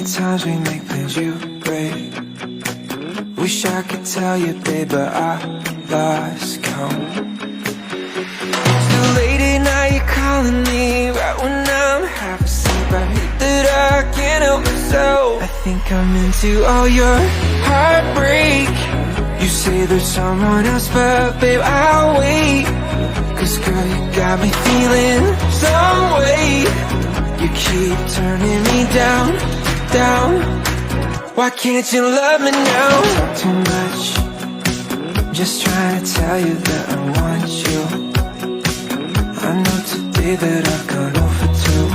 many times we make plans you break. Wish I could tell you, babe, but I lost count. Too late at night, you're calling me right when I'm half asleep. I hate that I can't help myself. I think I'm into all your heartbreak. You say there's someone else, but babe, I'll wait. Cause girl, you got me feeling some way. You keep turning me down, down. Why can't you love me now? Talk too much, just trying to tell you that I want you. I know today that I've gone over two,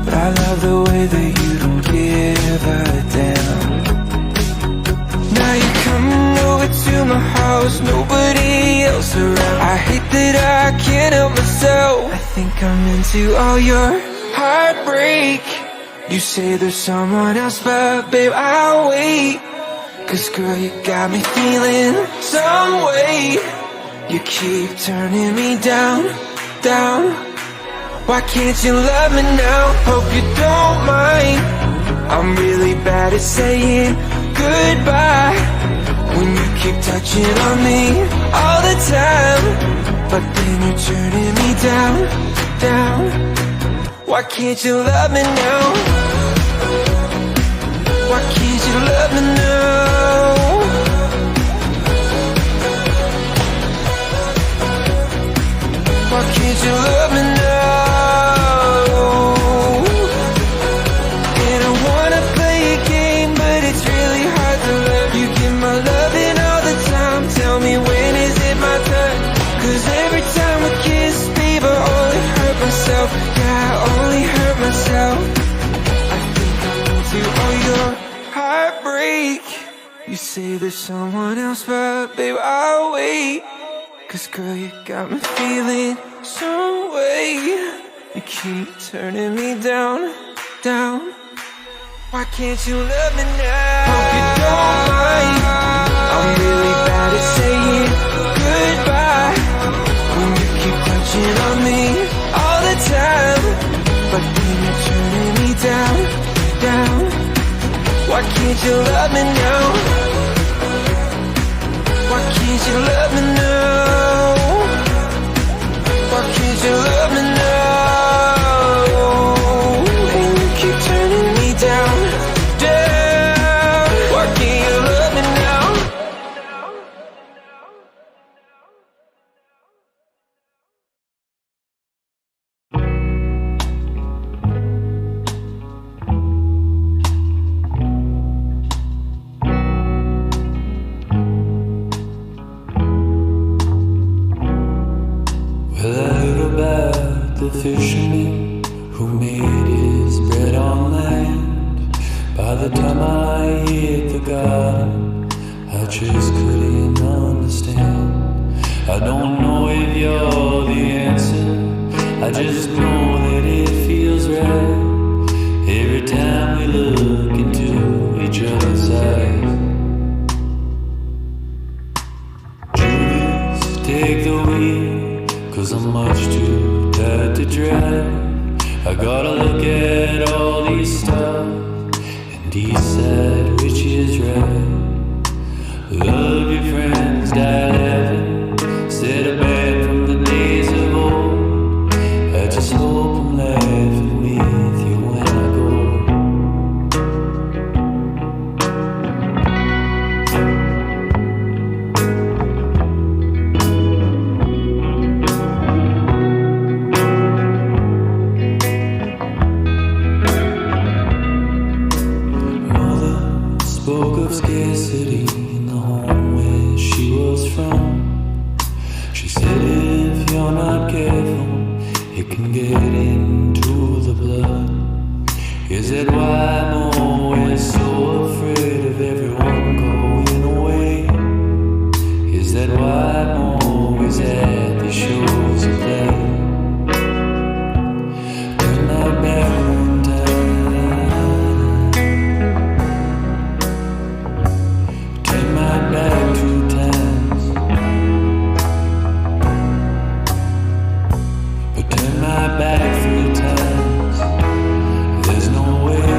but I love the way that you don't give a damn. Now you're coming over to my house, nobody else around. I hate that I can't help myself. I think I'm into all your heartbreak. You say there's someone else, but babe, I'll wait. Cause girl, you got me feeling some way. You keep turning me down, down. Why can't you love me now? Hope you don't mind. I'm really bad at saying goodbye when you keep touching on me all the time. But then you're turning me down, down. Why can't you love me now? Why can't you love me now? Why can't you love me now? And I wanna play a game, but it's really hard to love. You give my loving all the time. Tell me, when is it my turn? Cause every time we kiss, babe, I only hurt myself. Yeah, I only hurt myself. I think I'm into all your heartbreak. You say there's someone else, but babe, I'll wait. Cause girl, you got me feeling some way. You keep turning me down, down. Why can't you love me now? Hope you don't mind. I'm really bad at saying goodbye when you keep touching on me all the time. But then you're turning me down, down. Why can't you love me now? Why can't you love me now? Why can't you love me now? And you keep turning me down, down. Why can't you love me now? The fisherman who made his bread on land. By the time I hit the garden, I just couldn't understand. I don't know if you're the answer, I just know that it feels right every time we look into each other's eyes. Julius, take the wheel, cause I'm much too tired to drive. I gotta look at all these stars and decide which is right. Love your friends, dial heaven, set a bed from the days of old. I just hope I'm laughing with you when I go. Spoke of scarcity in the home where she was from. She said if you're not careful, it can get into the blood. Is that why I'm always so afraid of everyone going away? Is that why I'm always at the shows you play? Turn my back one time, turn my back 2 times, but turn my back 3 times. There's no way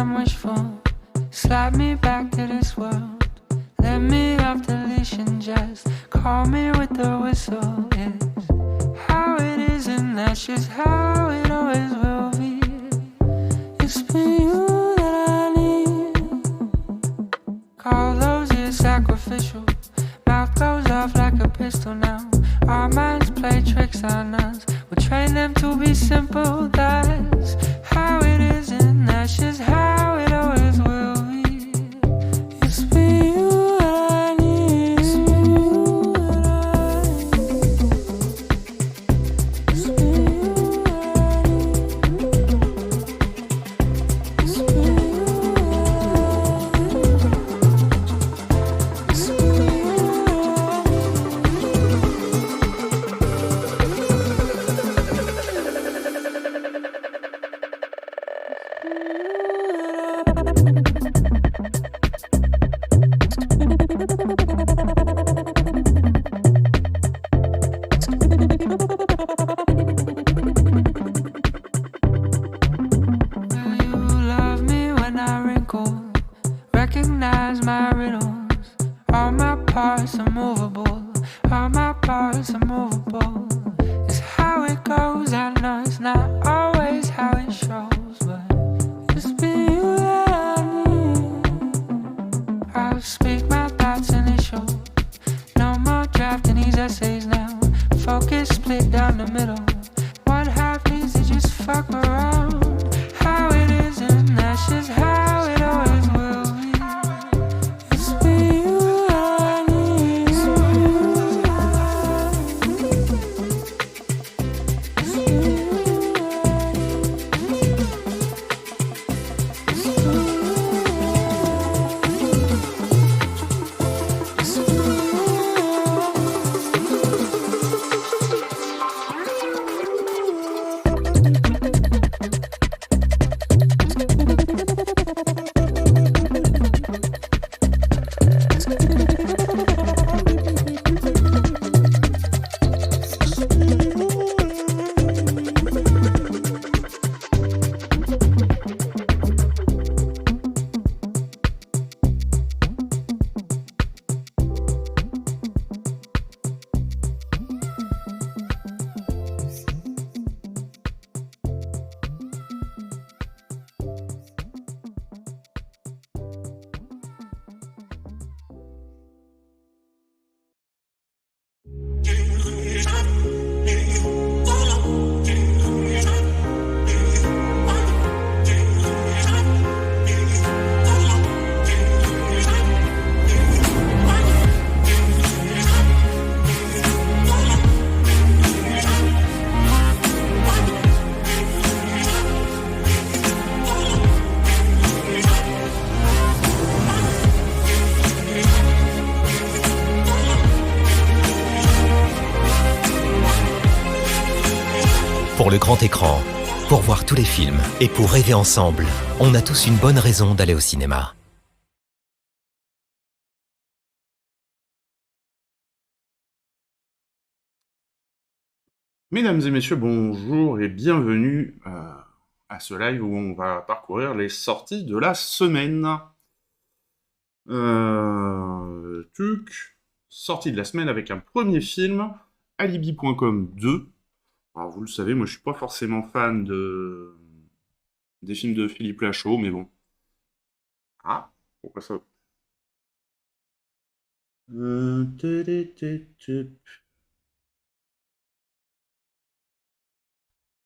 I'm wishful. Slap me back to this world. Let me off the leash and just call me with the whistle. It's how it is and that's just how it always will be. It's been you that I need. Call those years sacrificial. Mouth goes off like a pistol now. Our minds play tricks on us. We train them to be simple. That's how it is and that's just how it always will be. It's been you that I need. It's been you that I need. It's been you that I need. It's been you that I need. It's been you. Will you love me when I wrinkle? Recognize my riddles. All my parts are movable. All my parts are movable. It's how it goes. I know it's not always how it shows, but it's been you that I need. I'll speak my thoughts initial. No more drafting these essays now. Focus split down the middle. One half needs to just fuck around. How it is and that's just how it always will be. It's been you that I need. It's been you that I need. It's been you that I need. It's been you that I need. It's been you that I need. Pour le grand écran, pour voir tous les films et pour rêver ensemble, on a tous une bonne raison d'aller au cinéma. Mesdames et messieurs, bonjour et bienvenue à ce live où on va parcourir les sorties de la semaine. Sortie de la semaine avec un premier film, Alibi.com 2. Alors vous le savez, moi je suis pas forcément fan des films de Philippe Lachaud, mais bon. Ah, pourquoi ça?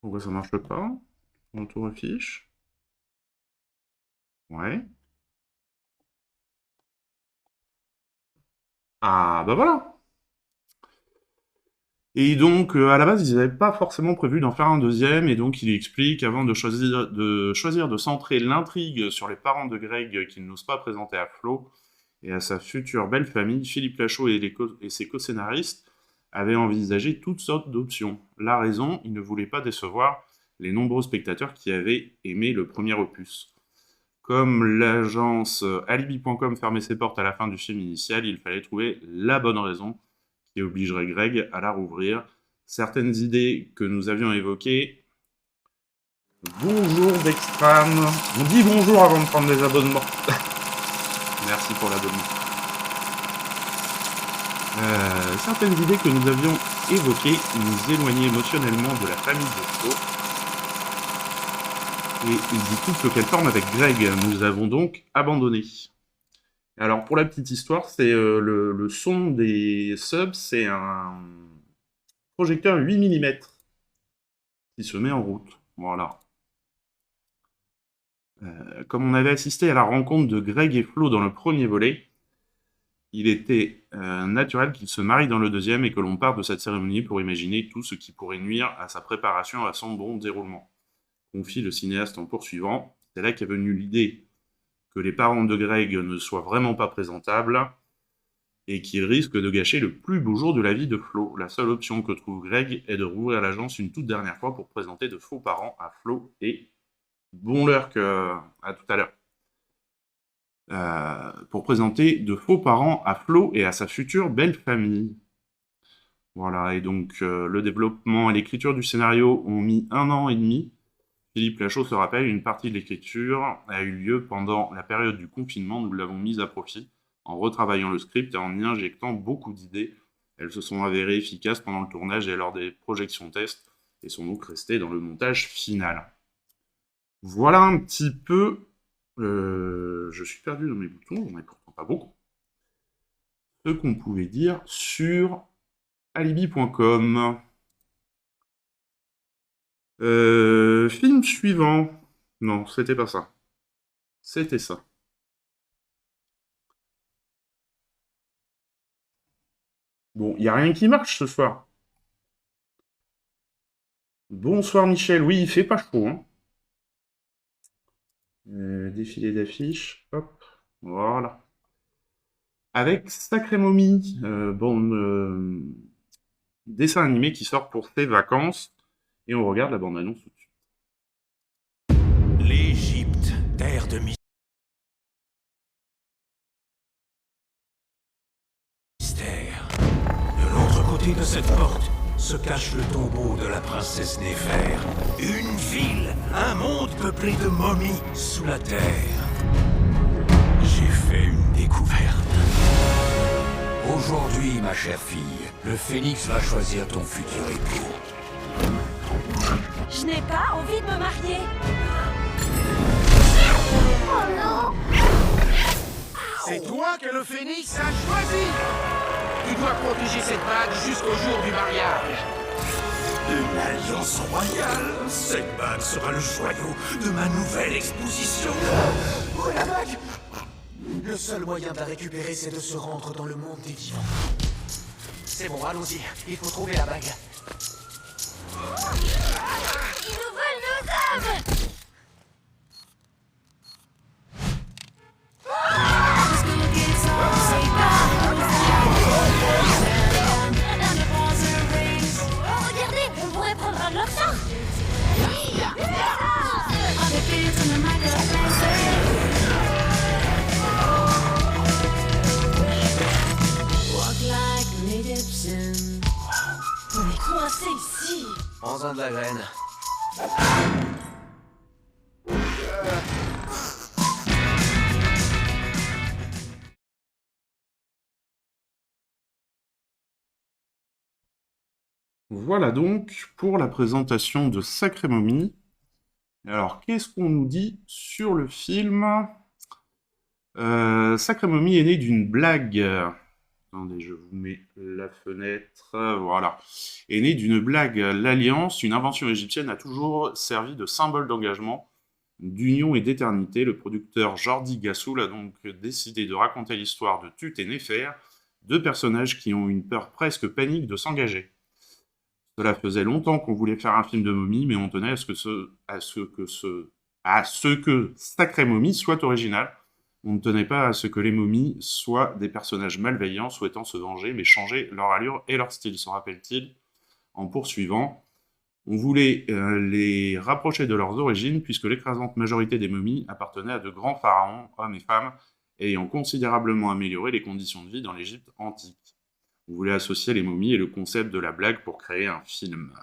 Pourquoi ça marche pas? On tourne affiche. Ouais. Ah, bah voilà. Et donc, à la base, ils n'avaient pas forcément prévu d'en faire un deuxième, et donc il explique, avant de choisir de centrer l'intrigue sur les parents de Greg qu'il n'ose pas présenter à Flo et à sa future belle famille, Philippe Lachaud et ses co-scénaristes avaient envisagé toutes sortes d'options. La raison, ils ne voulaient pas décevoir les nombreux spectateurs qui avaient aimé le premier opus. Comme l'agence Alibi.com fermait ses portes à la fin du film initial, il fallait trouver la bonne raison qui obligerait Greg à la rouvrir. Certaines idées que nous avions évoquées Bonjour Dextran. On dit bonjour avant de prendre les abonnements. Merci pour l'abonnement. Certaines idées que nous avions évoquées nous éloignaient émotionnellement de la famille de Flo. Et du couple qu'elle forme avec Greg, nous avons donc abandonné. Alors pour la petite histoire, c'est le son des subs, c'est un projecteur 8 mm qui se met en route. Voilà. Comme on avait assisté à la rencontre de Greg et Flo dans le premier volet, il était naturel qu'ils se marient dans le deuxième et que l'on parte de cette cérémonie pour imaginer tout ce qui pourrait nuire à sa préparation à son bon déroulement. Confie le cinéaste en poursuivant. C'est là qu'est venue l'idée que les parents de Greg ne soient vraiment pas présentables et qu'ils risquent de gâcher le plus beau jour de la vie de Flo. La seule option que trouve Greg est de rouvrir l'agence une toute dernière fois pour présenter de faux parents à Flo et bon lurk à tout à l'heure. Pour présenter de faux parents à Flo et à sa future belle famille. Voilà, et donc le développement et l'écriture du scénario ont mis 1 an et demi. Philippe Lachaud se rappelle, une partie de l'écriture a eu lieu pendant la période du confinement, nous l'avons mise à profit, en retravaillant le script et en y injectant beaucoup d'idées. Elles se sont avérées efficaces pendant le tournage et lors des projections tests, et sont donc restées dans le montage final. Voilà un petit peu... je suis perdu dans mes boutons, j'en ai pourtant pas beaucoup. Ce qu'on pouvait dire sur alibi.com. Film suivant. Non, c'était pas ça. C'était ça. Bon, y a rien qui marche ce soir. Bonsoir Michel. Oui, il fait pas chaud, hein. Défilé d'affiches. Hop. Voilà. Avec Sacré Momie. Dessin animé qui sort pour ses vacances. Et on regarde la bande-annonce tout de suite. L'Égypte, terre de mystère. De l'autre côté de cette porte se cache le tombeau de la princesse Néfer. Une ville, un monde peuplé de momies sous la terre. J'ai fait une découverte. Aujourd'hui, ma chère fille, le phénix va choisir ton futur époux. Je n'ai pas envie de me marier. Oh non! C'est toi que le phénix a choisi. Tu dois protéger cette bague jusqu'au jour du mariage. Une alliance royale. Cette bague sera le joyau de ma nouvelle exposition. Où est la bague? Le seul moyen de la récupérer, c'est de se rendre dans le monde des vivants. C'est bon, allons-y. Il faut trouver la bague. Ils nous veulent nos âmes! Oh, regardez, on pourrait prendre un de leurs chars! On est coincés ici! Prends-en de la graine. Voilà donc pour la présentation de Sacré Momie. Alors, qu'est-ce qu'on nous dit sur le film? Sacré Momie est né d'une blague. Attendez, je vous mets la fenêtre. Voilà. Est né d'une blague. L'Alliance, une invention égyptienne, a toujours servi de symbole d'engagement, d'union et d'éternité. Le producteur Jordi Gassoul a donc décidé de raconter l'histoire de Tut et Néfer, deux personnages qui ont une peur presque panique de s'engager. Cela faisait longtemps qu'on voulait faire un film de momie, mais on tenait à ce que Sacré Momie soit original. On ne tenait pas à ce que les momies soient des personnages malveillants souhaitant se venger, mais changer leur allure et leur style, s'en rappelle-t-il, en poursuivant. On voulait les rapprocher de leurs origines, puisque l'écrasante majorité des momies appartenaient à de grands pharaons, hommes et femmes, ayant considérablement amélioré les conditions de vie dans l'Égypte antique. On voulait associer les momies et le concept de la blague pour créer un film.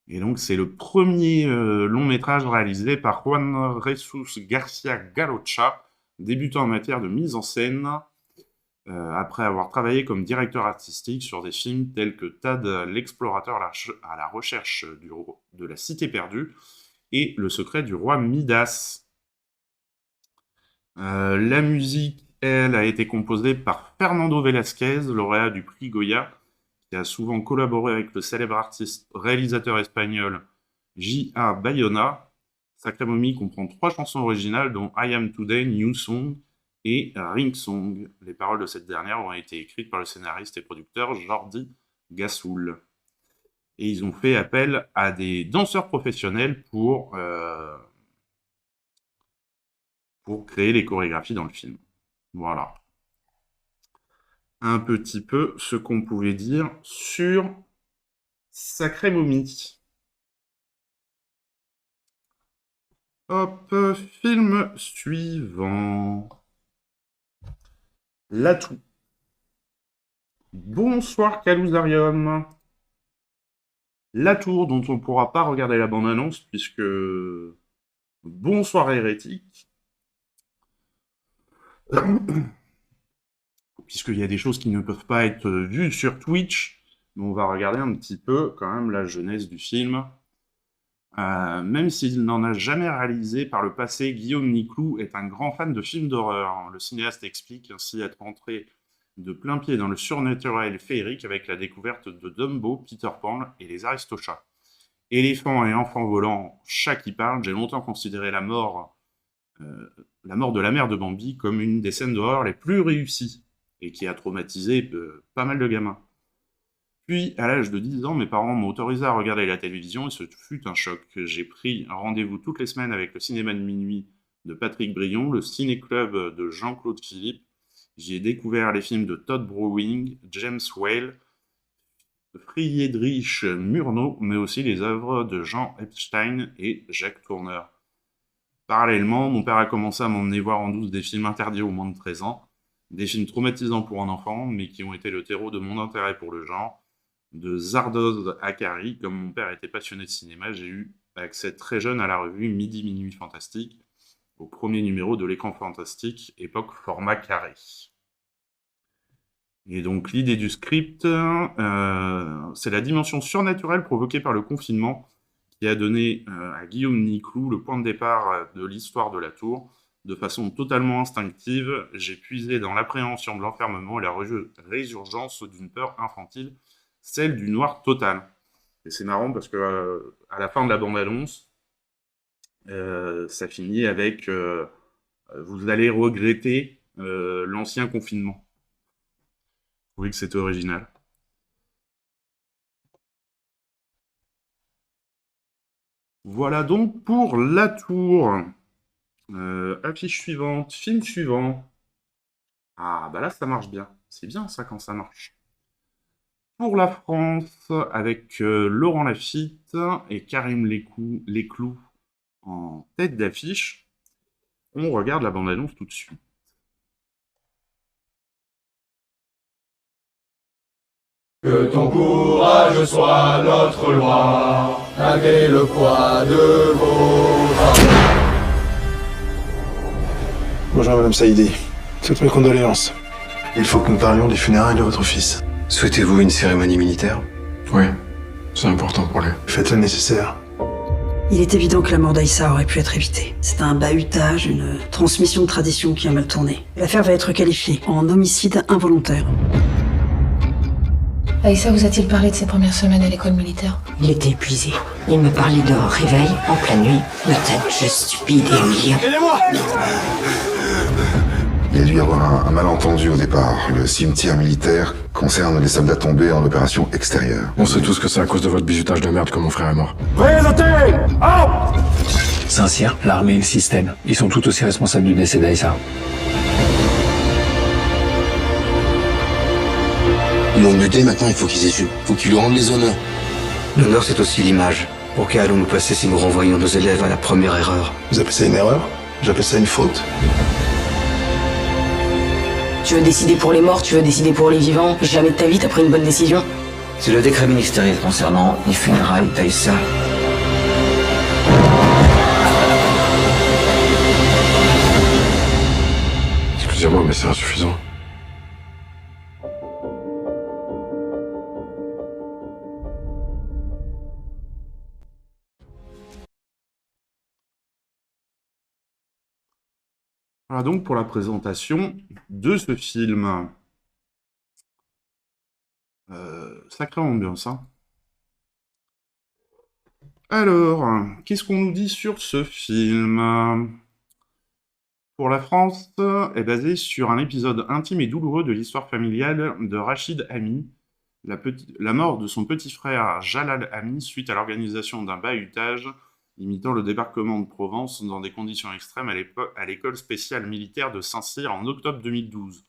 Et donc, c'est le premier long métrage réalisé par Juan Jesus García Garrocha, débutant en matière de mise en scène, après avoir travaillé comme directeur artistique sur des films tels que Tad, l'explorateur à la recherche de la cité perdue, et Le secret du roi Midas. La musique, elle, a été composée par Fernando Velázquez, lauréat du prix Goya, qui a souvent collaboré avec le célèbre artiste réalisateur espagnol J.A. Bayona. Sacré Mommy comprend 3 chansons originales, dont I Am Today, New Song et Ring Song. Les paroles de cette dernière ont été écrites par le scénariste et producteur Jordi Gassoul. Et ils ont fait appel à des danseurs professionnels pour créer les chorégraphies dans le film. Voilà. Un petit peu ce qu'on pouvait dire sur Sacré Mommy. Hop, film suivant. L'Atout. Bonsoir Calusarium. La Tour, dont on ne pourra pas regarder la bande-annonce, puisque... Bonsoir Hérétique. Puisqu'il y a des choses qui ne peuvent pas être vues sur Twitch, mais on va regarder un petit peu, quand même, la jeunesse du film. Même s'il n'en a jamais réalisé par le passé, Guillaume Niclou est un grand fan de films d'horreur. Le cinéaste explique ainsi être entré de plein pied dans le surnaturel féerique avec la découverte de Dumbo, Peter Pan et les Aristochats. Éléphants et enfants volants, chats qui parlent, j'ai longtemps considéré la mort de la mère de Bambi comme une des scènes d'horreur les plus réussies, et qui a traumatisé pas mal de gamins. Puis, à l'âge de 10 ans, mes parents m'ont autorisé à regarder la télévision, et ce fut un choc. J'ai pris un rendez-vous toutes les semaines avec le cinéma de minuit de Patrick Brion, le ciné-club de Jean-Claude Philippe. J'y ai découvert les films de Todd Browning, James Whale, Friedrich Murnau, mais aussi les œuvres de Jean Epstein et Jacques Tourneur. Parallèlement, mon père a commencé à m'emmener voir en douce des films interdits aux moins de 13 ans, des films traumatisants pour un enfant, mais qui ont été le terreau de mon intérêt pour le genre. De Zardoz à Carrie, comme mon père était passionné de cinéma, j'ai eu accès très jeune à la revue Midi Minuit Fantastique, au premier numéro de l'Écran Fantastique, époque format carré. Et donc l'idée du script, c'est la dimension surnaturelle provoquée par le confinement qui a donné à Guillaume Niclou le point de départ de l'histoire de la tour. De façon totalement instinctive, j'ai puisé dans l'appréhension de l'enfermement et la résurgence d'une peur infantile, celle du noir total. Et c'est marrant parce que à la fin de la bande-annonce, ça finit avec vous allez regretter l'ancien confinement. Vous trouvez que c'était original. Voilà donc pour La Tour. Affiche suivante, film suivant. Ah bah là ça marche bien. C'est bien ça quand ça marche. Pour la France, avec Laurent Lafitte et Karim Leclou en tête d'affiche, on regarde la bande-annonce tout de suite. Que ton courage soit notre loi, malgré le poids de vos bras. Bonjour Madame Saïdi, toutes mes condoléances. Il faut que nous parlions des funérailles de votre fils. Souhaitez-vous une cérémonie militaire? Oui, c'est important pour lui. Faites le nécessaire. Il est évident que la mort d'Aïssa aurait pu être évitée. C'est un bahutage, une transmission de tradition qui a mal tourné. L'affaire va être qualifiée en homicide involontaire. Aïssa vous a-t-il parlé de ses premières semaines à l'école militaire? Il était épuisé. Il me parlait de réveil en pleine nuit. Peut-être juste stupide et humiliant. Aidez-moi! Il y a dû y avoir un malentendu au départ. Le cimetière militaire concerne les soldats tombés en opération extérieure. On sait tous que c'est à cause de votre bizutage de merde que mon frère est mort. Présentez! Saint-Cyr, l'armée et le système. Ils sont tout aussi responsables du décès d'Aïssa. Ils l'ont buté, maintenant il faut qu'ils échouent. Faut qu'ils lui rendent les honneurs. L'honneur, c'est aussi l'image. Pour qu'allons-nous passer si nous renvoyons nos élèves à la première erreur? Vous appelez ça une erreur? J'appelle ça une faute. Tu veux décider pour les morts, tu veux décider pour les vivants. Jamais de ta vie t'as pris une bonne décision. C'est le décret ministériel concernant les funérailles d'Aïssa. Excusez-moi, mais c'est insuffisant. Voilà donc pour la présentation de ce film. Sacrée ambiance, hein. Alors, qu'est-ce qu'on nous dit sur ce film? Pour la France, est basé sur un épisode intime et douloureux de l'histoire familiale de Rachid Ami, la mort de son petit frère Jalal Ami suite à l'organisation d'un bahutage imitant le débarquement de Provence dans des conditions extrêmes à l'école spéciale militaire de Saint-Cyr en octobre 2012.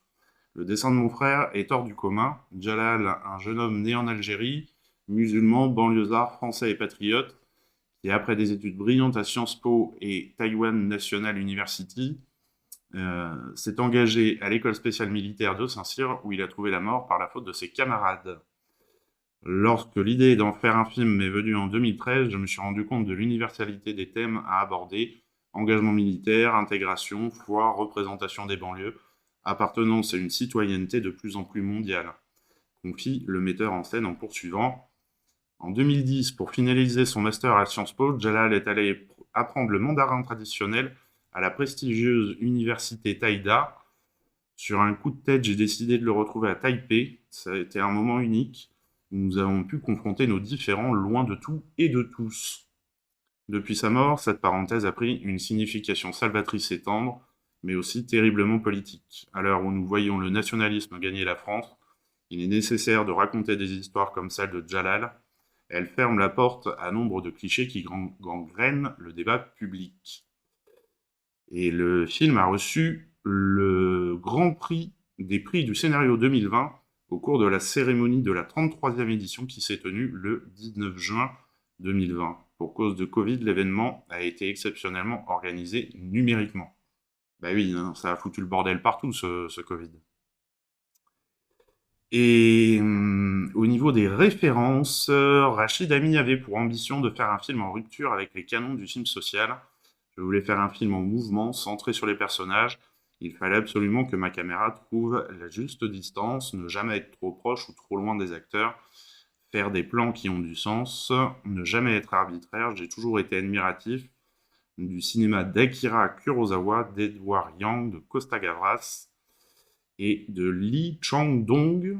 Le destin de mon frère est hors du commun. Jalal, un jeune homme né en Algérie, musulman, banlieusard, français et patriote, qui après des études brillantes à Sciences Po et Taïwan National University, s'est engagé à l'école spéciale militaire de Saint-Cyr où il a trouvé la mort par la faute de ses camarades. Lorsque l'idée d'en faire un film m'est venue en 2013, je me suis rendu compte de l'universalité des thèmes à aborder: engagement militaire, intégration, foi, représentation des banlieues, appartenance à une citoyenneté de plus en plus mondiale, confie le metteur en scène en poursuivant. En 2010, pour finaliser son master à Sciences Po, Jalal est allé apprendre le mandarin traditionnel à la prestigieuse université Taïda. Sur un coup de tête, j'ai décidé de le retrouver à Taipei. Ça a été un moment unique où nous avons pu confronter nos différends loin de tout et de tous. Depuis sa mort, cette parenthèse a pris une signification salvatrice et tendre, mais aussi terriblement politique. À l'heure où nous voyons le nationalisme gagner la France, il est nécessaire de raconter des histoires comme celle de Jalal. Elle ferme la porte à nombre de clichés qui gangrènent le débat public. Et le film a reçu le Grand Prix des prix du scénario 2020 au cours de la cérémonie de la 33e édition qui s'est tenue le 19 juin 2020. Pour cause de Covid, l'événement a été exceptionnellement organisé numériquement. Bah oui, non, ça a foutu le bordel partout, ce Covid. Et au niveau des références, Rachid Ami avait pour ambition de faire un film en rupture avec les canons du film social. Je voulais faire un film en mouvement, centré sur les personnages. Il fallait absolument que ma caméra trouve la juste distance, ne jamais être trop proche ou trop loin des acteurs, faire des plans qui ont du sens, ne jamais être arbitraire. J'ai toujours été admiratif du cinéma d'Akira Kurosawa, d'Edward Yang, de Costa Gavras et de Lee Chang-dong,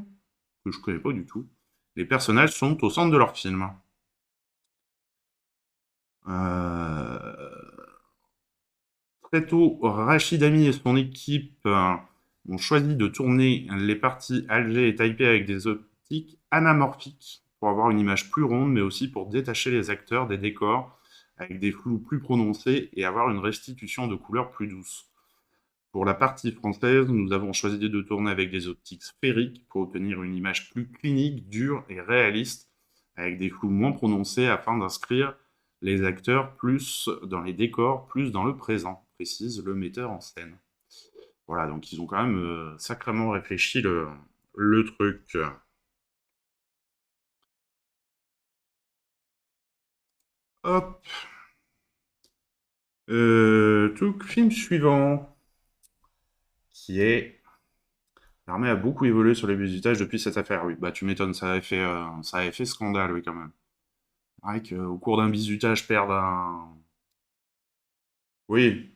que je connais pas du tout. Les personnages sont au centre de leur film. Très tôt, Rachid Ami et son équipe ont choisi de tourner les parties Alger et Taipei avec des optiques anamorphiques pour avoir une image plus ronde, mais aussi pour détacher les acteurs des décors avec des flous plus prononcés et avoir une restitution de couleurs plus douce. Pour la partie française, nous avons choisi de tourner avec des optiques sphériques pour obtenir une image plus clinique, dure et réaliste, avec des flous moins prononcés afin d'inscrire les acteurs plus dans les décors, plus dans le présent, précise le metteur en scène. Voilà, donc ils ont quand même sacrément réfléchi le truc. Hop. Film suivant, qui est... L'armée a beaucoup évolué sur les visitages depuis cette affaire, oui. Bah tu m'étonnes, ça avait fait scandale, oui, quand même. C'est vrai qu'au cours d'un bizutage, perdre un... Oui,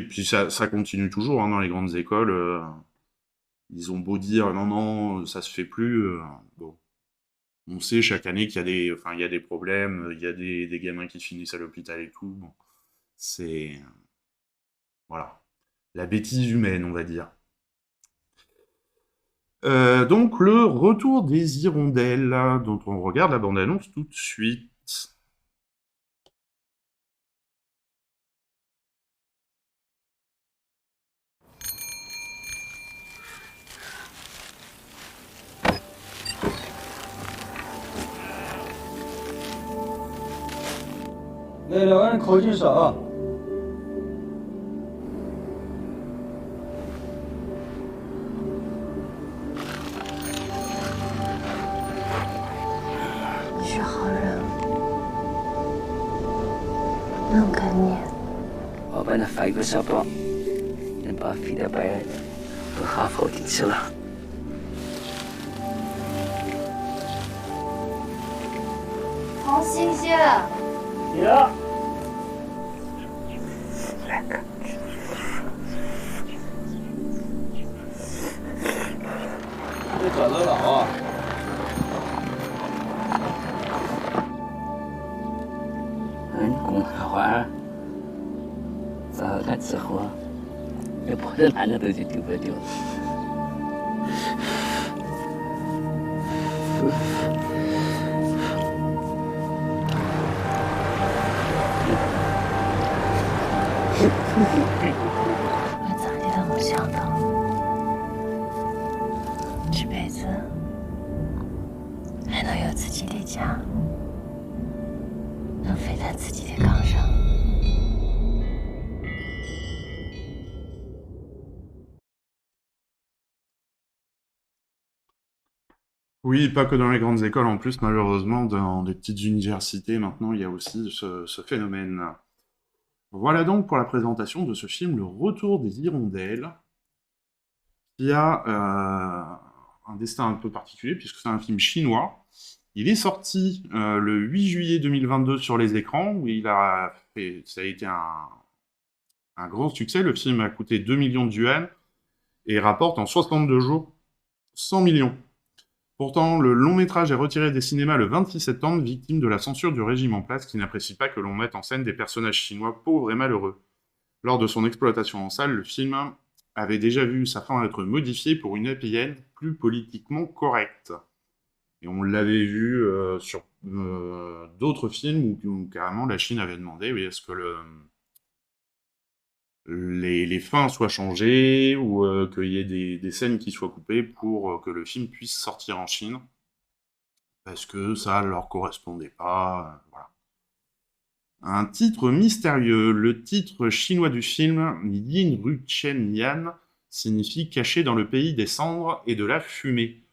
puis ça continue toujours, hein, dans les grandes écoles. Ils ont beau dire, non, ça se fait plus. Bon. On sait chaque année qu'il y a des problèmes, il y a des gamins qui finissent à l'hôpital et tout. Bon. C'est... Voilà. La bêtise humaine, on va dire. Donc, le retour des hirondelles, dont on regarde la bande-annonce tout de suite. 내려가는 거짓아. 是好人，能跟你。我把那发一个小包，能把飞的白人都哈佛进去了。好新鲜。呀。这转得老啊！公开花，早干吃活，这跑到哪个都去丢不丢。我咋地都没想到，这辈子还能有自己的家，能飞在自己的岗上。Oui, pas que dans les grandes écoles, en plus, malheureusement, dans des petites universités, maintenant, il y a aussi ce phénomène. Voilà donc pour la présentation de ce film, Le Retour des Hirondelles, qui a un destin un peu particulier, puisque c'est un film chinois. Il est sorti le 8 juillet 2022 sur les écrans, où ça a été un grand succès. Le film a coûté 2 millions de yuan et rapporte en 62 jours 100 millions. Pourtant, le long métrage est retiré des cinémas le 26 septembre, victime de la censure du régime en place qui n'apprécie pas que l'on mette en scène des personnages chinois pauvres et malheureux. Lors de son exploitation en salle, le film avait déjà vu sa fin être modifiée pour une happy end plus politiquement correcte. Et on l'avait vu sur d'autres films où carrément la Chine avait demandé oui, est-ce que les fins soient changées ou qu'il y ait des scènes qui soient coupées pour que le film puisse sortir en Chine parce que ça leur correspondait pas. Voilà. Un titre mystérieux. Le titre chinois du film, Yin Ru Chen Yan, signifie caché dans le pays des cendres et de la fumée.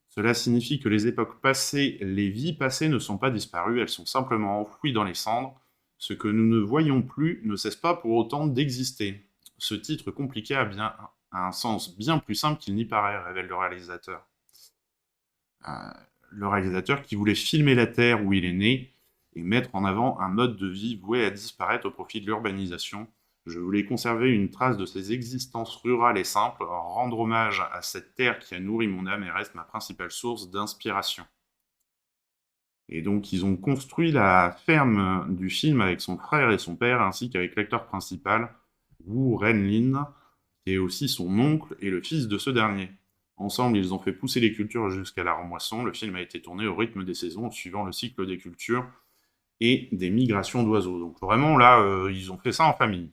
Cela signifie que les époques passées, les vies passées ne sont pas disparues, elles sont simplement enfouies dans les cendres. Ce que nous ne voyons plus ne cesse pas pour autant d'exister. Ce titre compliqué a un sens bien plus simple qu'il n'y paraît, révèle le réalisateur. Le réalisateur qui voulait filmer la Terre où il est né et mettre en avant un mode de vie voué à disparaître au profit de l'urbanisation. Je voulais conserver une trace de ces existences rurales et simples, rendre hommage à cette terre qui a nourri mon âme et reste ma principale source d'inspiration. Et donc, ils ont construit la ferme du film avec son frère et son père, ainsi qu'avec l'acteur principal, Wu Renlin, qui est aussi son oncle et le fils de ce dernier. Ensemble, ils ont fait pousser les cultures jusqu'à la moisson. Le film a été tourné au rythme des saisons, suivant le cycle des cultures et des migrations d'oiseaux. Donc vraiment, là, ils ont fait ça en famille.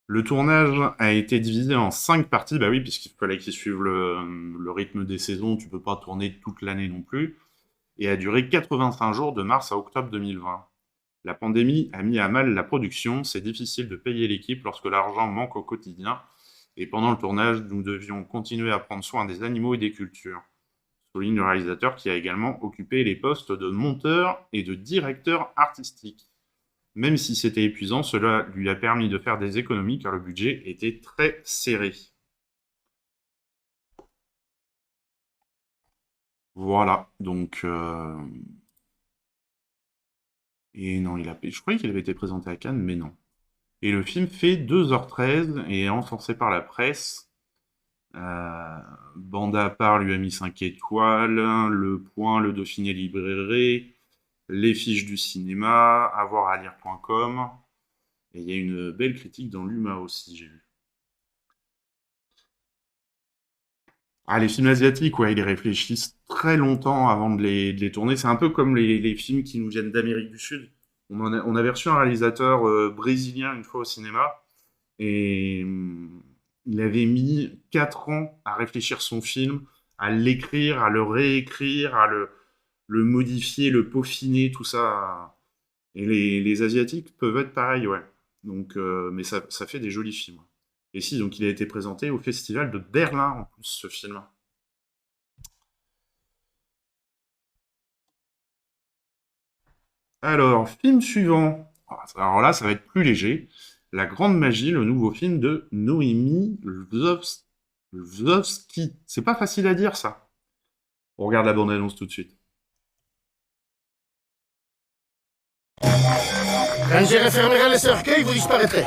Le tournage a été divisé en 5 parties, bah oui, puisqu'il fallait qu'ils suivent le rythme des saisons, tu peux pas tourner toute l'année non plus, et a duré 85 jours de mars à octobre 2020. La pandémie a mis à mal la production, c'est difficile de payer l'équipe lorsque l'argent manque au quotidien, et pendant le tournage, nous devions continuer à prendre soin des animaux et des cultures. Souligne le réalisateur qui a également occupé les postes de monteur et de directeur artistique. Même si c'était épuisant, cela lui a permis de faire des économies car le budget était très serré. Voilà, donc... Et non, je croyais qu'il avait été présenté à Cannes, mais non. Et le film fait 2h13 et est encensé par la presse. Bande à part lui a mis 5 étoiles, Le Point, Le Dauphiné Libéré, Les Fiches du Cinéma, avoiralire.com. Et il y a une belle critique dans l'UMA aussi, j'ai vu. Ah, les films asiatiques, ouais, ils réfléchissent très longtemps avant de les tourner. C'est un peu comme les films qui nous viennent d'Amérique du Sud. On avait reçu un réalisateur brésilien une fois au cinéma, et il avait mis 4 ans à réfléchir son film, à l'écrire, à le réécrire, à le modifier, le peaufiner, tout ça. Et les Asiatiques peuvent être pareils, ouais. Donc, mais ça fait des jolis films. Et si, donc il a été présenté au Festival de Berlin, en plus, ce film. Alors, film suivant. Alors là, ça va être plus léger. La Grande Magie, le nouveau film de Noémie Lvovsky. C'est pas facile à dire, ça. On regarde la bande-annonce tout de suite. Quand je refermerai le cercueil, vous disparaîtrez.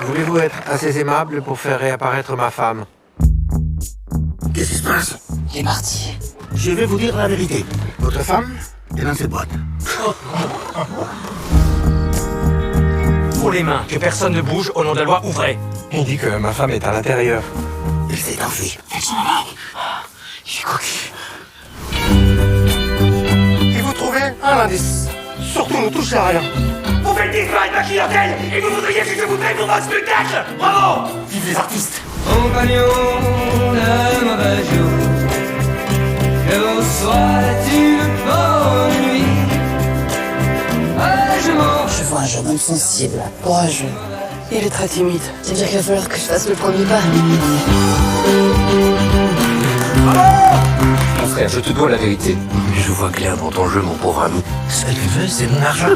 Voulez-vous être assez aimable pour faire réapparaître ma femme? Qu'est-ce qui se passe? Il est parti. Je vais vous dire la vérité. Votre femme est dans cette boîte. Pour les mains, que personne ne bouge, au nom de la loi, ouvrez. Il dit que ma femme est à l'intérieur. Il s'est enfui. J'ai coquille. Et vous trouvez un indice. Surtout ne touchez à rien. Vous faites disparaître ma clientèle et vous voudriez que je vous paye pour votre spectacle. Bravo! Vive les artistes! Compagnon de mauvais jour, que vous soit une bonne nuit. Je vois un jeune homme sensible, courageux. Il est très timide. C'est dire qu'il va falloir que je fasse le premier pas. Mon frère, je te dois la vérité. Je vois clair dans ton jeu, mon pauvre ami. Ce qu'il veut, c'est mon argent.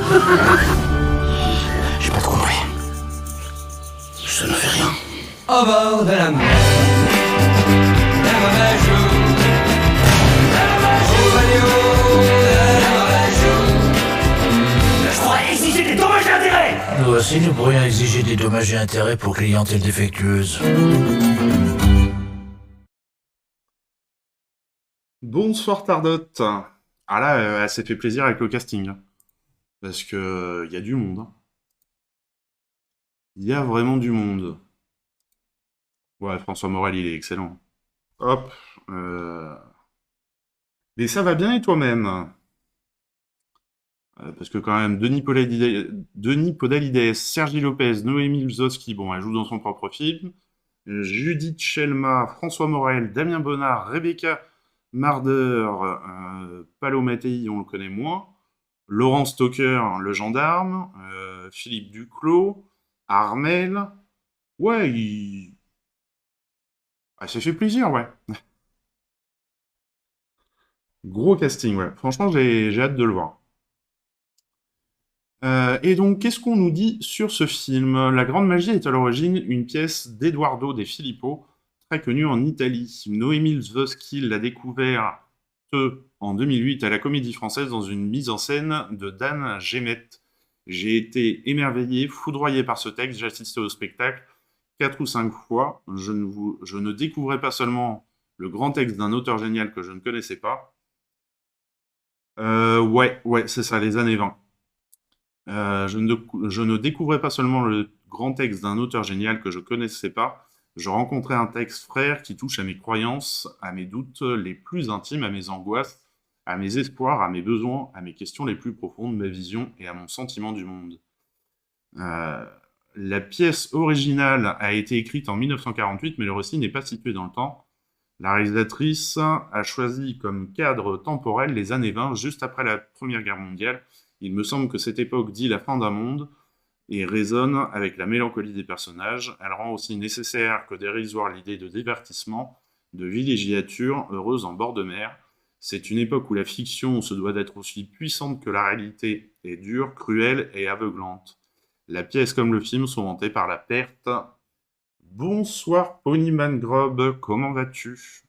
J'ai pas trop compris. Je ne fais rien. Au bord de la mer, d'un mauvais jour, compagnon de mauvais jour. Je pourrais exiger des dommages et intérêts. Nous aussi, nous pourrions exiger des dommages et intérêts pour clientèle défectueuse. Bonsoir Tardotte. Ah là, elle s'est fait plaisir avec le casting. Parce que il y a du monde. Il y a vraiment du monde. Ouais, François Morel, il est excellent. Hop. Mais ça va bien et toi-même? Parce que quand même, Denis Podalides, Sergi Lopez, Noémie Lvovsky, bon, elle joue dans son propre film. Judith Shelma, François Morel, Damien Bonnard, Rebecca Marder, Paolo Mattei, on le connaît moins. Laurent Stoker, le gendarme. Philippe Duclos, Armel. Ouais, ah, ça fait plaisir, ouais. Gros casting, ouais. Franchement, j'ai hâte de le voir. Et donc, qu'est-ce qu'on nous dit sur ce film? La Grande Magie est à l'origine une pièce d'Edoardo De Filippo, très connu en Italie. Noémie Lvovsky l'a découvert en 2008 à la Comédie Française dans une mise en scène de Dan Gémette. J'ai été émerveillé, foudroyé par ce texte, j'ai assisté au spectacle 4 ou 5 fois. Je ne découvrais pas seulement le grand texte d'un auteur génial que je ne connaissais pas. Ouais, c'est ça, les années 20. Je ne découvrais pas seulement le grand texte d'un auteur génial que je connaissais pas, je rencontrais un texte frère qui touche à mes croyances, à mes doutes les plus intimes, à mes angoisses, à mes espoirs, à mes besoins, à mes questions les plus profondes, ma vision et à mon sentiment du monde. La pièce originale a été écrite en 1948, mais le récit n'est pas situé dans le temps. La réalisatrice a choisi comme cadre temporel les années 20, juste après la Première Guerre mondiale. Il me semble que cette époque dit la fin d'un monde et résonne avec la mélancolie des personnages. Elle rend aussi nécessaire que dérisoire l'idée de divertissement, de villégiature heureuse en bord de mer. C'est une époque où la fiction se doit d'être aussi puissante que la réalité est dure, cruelle et aveuglante. La pièce comme le film sont hantés par la perte. Bonsoir Ponyman Grob, comment vas-tu?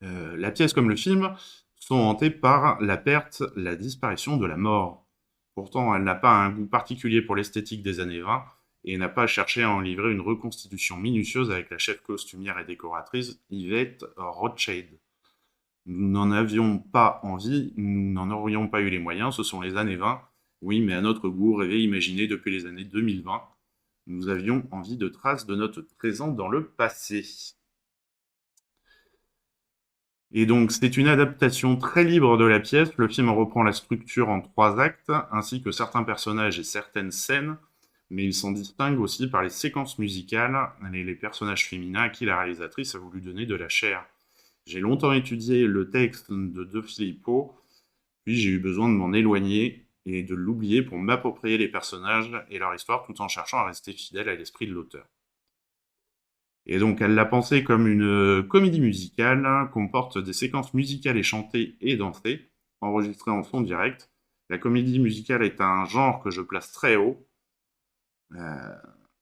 La pièce comme le film sont hantés par la perte, la disparition de la mort. Pourtant, elle n'a pas un goût particulier pour l'esthétique des années 20 et n'a pas cherché à en livrer une reconstitution minutieuse avec la chef costumière et décoratrice Yvette Rothschild. Nous n'en avions pas envie, nous n'en aurions pas eu les moyens, ce sont les années 20. Oui, mais à notre goût, rêvé, imaginé depuis les années 2020, nous avions envie de traces de notre présent dans le passé. Et donc, c'est une adaptation très libre de la pièce. Le film reprend la structure en 3 actes, ainsi que certains personnages et certaines scènes, mais il s'en distingue aussi par les séquences musicales et les personnages féminins à qui la réalisatrice a voulu donner de la chair. J'ai longtemps étudié le texte de De Filippo, puis j'ai eu besoin de m'en éloigner et de l'oublier pour m'approprier les personnages et leur histoire tout en cherchant à rester fidèle à l'esprit de l'auteur. Et donc, elle l'a pensé comme une comédie musicale, comporte des séquences musicales et chantées et dansées, enregistrées en son direct. La comédie musicale est un genre que je place très haut,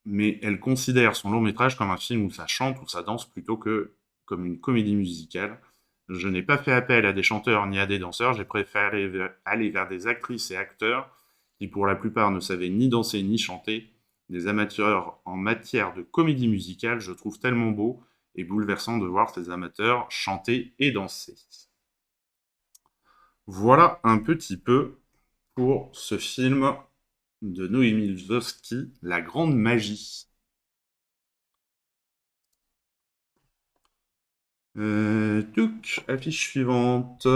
mais elle considère son long métrage comme un film où ça chante ou ça danse plutôt que comme une comédie musicale. Je n'ai pas fait appel à des chanteurs ni à des danseurs, j'ai préféré aller vers des actrices et acteurs qui pour la plupart ne savaient ni danser ni chanter. Des amateurs en matière de comédie musicale, je trouve tellement beau et bouleversant de voir ces amateurs chanter et danser. Voilà un petit peu pour ce film de Noémie Lvovsky, La Grande Magie. Affiche suivante.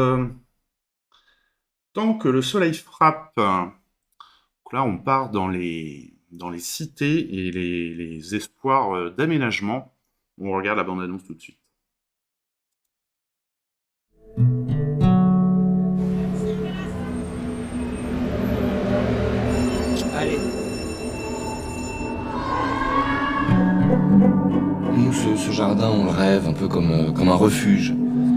Tant que le soleil frappe. Donc là, on part dans les cités et les espoirs d'aménagement. On regarde la bande-annonce tout de suite. Allez. Nous, ce jardin, on le rêve un peu comme un refuge.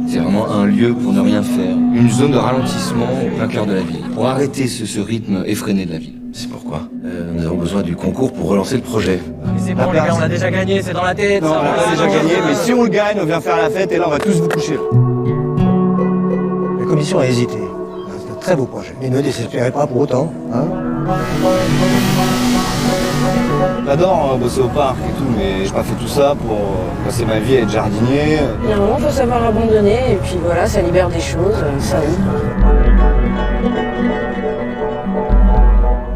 C'est vraiment un lieu pour ne rien faire. Une zone de ralentissement au plein cœur de la ville. Pour arrêter ce rythme effréné de la ville. C'est pourquoi nous avons besoin du concours pour relancer le projet. Mais c'est bon les gars, on a déjà gagné, c'est dans la tête. Non, on a déjà gagné, mais si on le gagne, on vient faire la fête et là on va tous vous coucher. La commission a hésité. C'est un très beau projet. Mais ne désespérez pas pour autant, hein. J'adore bosser au parc et tout, mais j'ai pas fait tout ça pour passer ma vie à être jardinier. Il y a un moment, il faut savoir abandonner, et puis voilà, ça libère des choses, ça ouvre.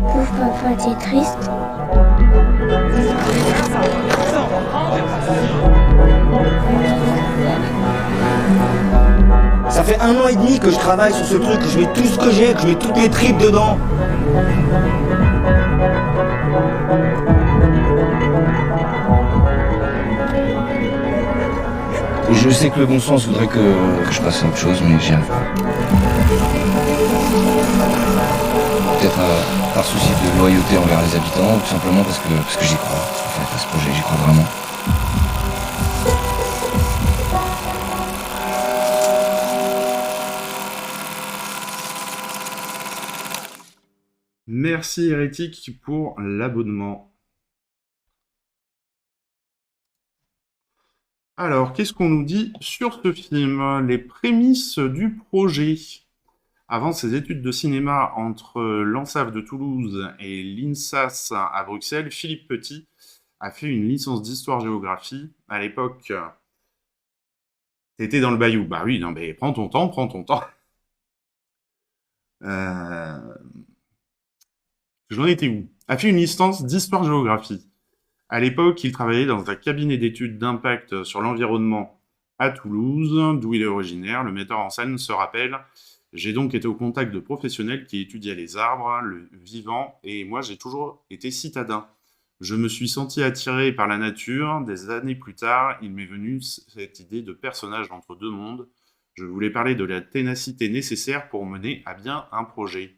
Pauvre papa, t'es triste? Ça fait 1 an et demi que je travaille sur ce truc, que je mets tout ce que j'ai, que je mets toutes mes tripes dedans. Je sais que le bon sens voudrait que je passe à autre chose, mais j'y arrive pas. Peut-être par souci de loyauté envers les habitants, ou tout simplement parce que j'y crois. En fait, à ce projet, j'y crois vraiment. Merci Hérétique pour l'abonnement. Alors, qu'est-ce qu'on nous dit sur ce film? Les prémices du projet. Avant ses études de cinéma entre l'ANSAF de Toulouse et l'INSAS à Bruxelles, Philippe Petit a fait une licence d'histoire-géographie. À l'époque, t'étais dans le bayou. Bah oui, non mais prends ton temps, prends ton temps. J'en étais où? A fait une licence d'histoire-géographie. À l'époque, il travaillait dans un cabinet d'études d'impact sur l'environnement à Toulouse, d'où il est originaire. Le metteur en scène se rappelle: j'ai donc été au contact de professionnels qui étudiaient les arbres, le vivant, et moi j'ai toujours été citadin. Je me suis senti attiré par la nature. Des années plus tard, il m'est venu cette idée de personnage entre deux mondes. Je voulais parler de la ténacité nécessaire pour mener à bien un projet.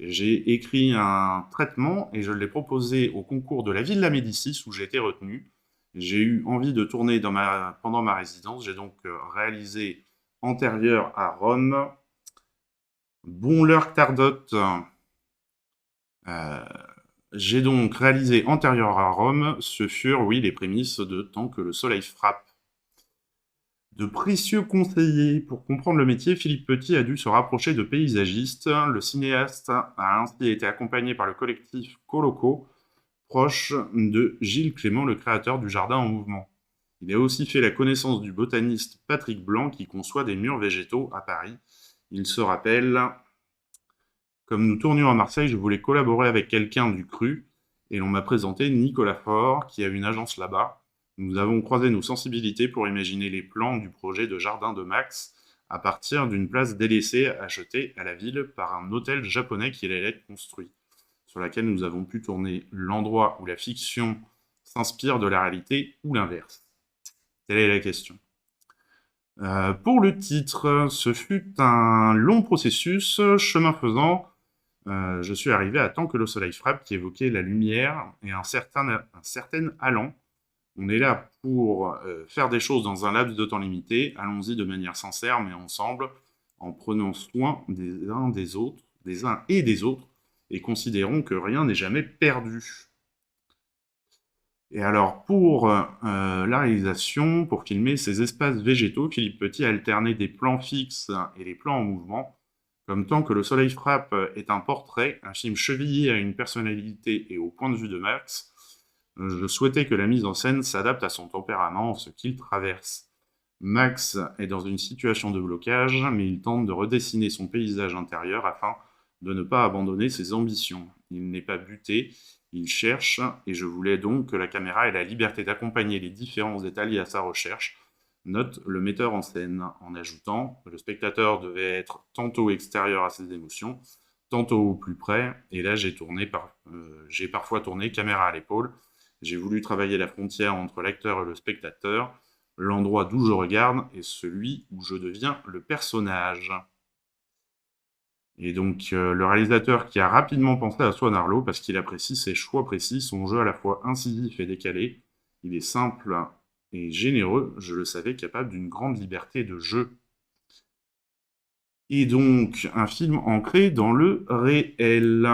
J'ai écrit un traitement et je l'ai proposé au concours de la Villa Médicis où j'ai été retenu. J'ai eu envie de tourner pendant ma résidence. J'ai donc réalisé Antérieur à Rome, Bon l'heure tardote. J'ai donc réalisé Antérieur à Rome. Ce furent, oui, les prémices de Tant que le soleil frappe. De précieux conseillers. Pour comprendre le métier, Philippe Petit a dû se rapprocher de paysagistes. Le cinéaste a ainsi été accompagné par le collectif Coloco, proche de Gilles Clément, le créateur du Jardin en mouvement. Il a aussi fait la connaissance du botaniste Patrick Blanc qui conçoit des murs végétaux à Paris. Il se rappelle: comme nous tournions à Marseille, je voulais collaborer avec quelqu'un du Cru et l'on m'a présenté Nicolas Faure qui a une agence là-bas. Nous avons croisé nos sensibilités pour imaginer les plans du projet de jardin de Max à partir d'une place délaissée achetée à la ville par un hôtel japonais qui allait être construit, sur laquelle nous avons pu tourner l'endroit où la fiction s'inspire de la réalité ou l'inverse. Telle est la question. Pour le titre, ce fut un long processus. Chemin faisant, je suis arrivé à Tant que le soleil frappe, qui évoquait la lumière et un certain allant On est là pour faire des choses dans un laps de temps limité. Allons-y de manière sincère, mais ensemble, en prenant soin des uns et des autres, et considérons que rien n'est jamais perdu. Et alors, pour la réalisation, pour filmer ces espaces végétaux, Philippe Petit a alterné des plans fixes et des plans en mouvement. Comme Tant que le soleil frappe est un portrait, un film chevillé à une personnalité et au point de vue de Max, je souhaitais que la mise en scène s'adapte à son tempérament, ce qu'il traverse. Max est dans une situation de blocage, mais il tente de redessiner son paysage intérieur afin de ne pas abandonner ses ambitions. Il n'est pas buté, il cherche, et je voulais donc que la caméra ait la liberté d'accompagner les différents états liés à sa recherche, note le metteur en scène, en ajoutant que le spectateur devait être tantôt extérieur à ses émotions, tantôt au plus près, et là j'ai parfois tourné caméra à l'épaule. J'ai voulu travailler la frontière entre l'acteur et le spectateur, l'endroit d'où je regarde et celui où je deviens le personnage. Et donc, le réalisateur qui a rapidement pensé à Swan Arlo parce qu'il apprécie ses choix précis, son jeu à la fois incisif et décalé. Il est simple et généreux, je le savais, capable d'une grande liberté de jeu. Et donc, un film ancré dans le réel.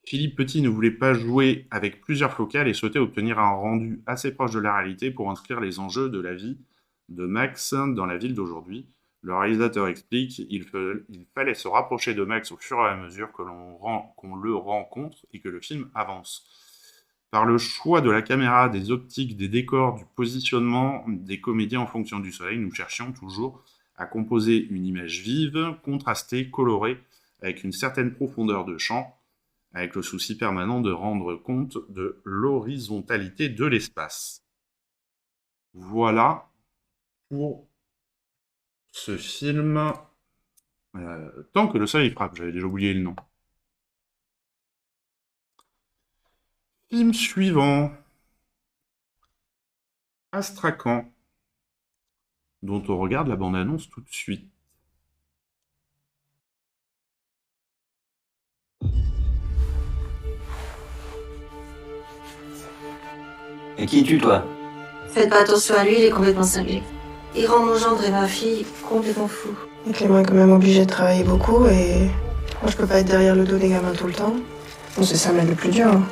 Philippe Petit ne voulait pas jouer avec plusieurs focales et souhaitait obtenir un rendu assez proche de la réalité pour inscrire les enjeux de la vie de Max dans la ville d'aujourd'hui. Le réalisateur explique qu'il fallait se rapprocher de Max au fur et à mesure qu'on le rencontre et que le film avance. Par le choix de la caméra, des optiques, des décors, du positionnement des comédiens en fonction du soleil, nous cherchions toujours à composer une image vive, contrastée, colorée, avec une certaine profondeur de champ, avec le souci permanent de rendre compte de l'horizontalité de l'espace. Voilà pour ce film Tant que le soleil frappe, j'avais déjà oublié le nom. Film suivant, Astrakhan, dont on regarde la bande-annonce tout de suite. Et qui es-tu, toi? Faites pas attention à lui, il est complètement cinglé. Il rend mon gendre et ma fille complètement fous. Clément est quand même obligé de travailler beaucoup et moi je peux pas être derrière le dos des gamins tout le temps. Bon, c'est ça même le plus dur. Hein.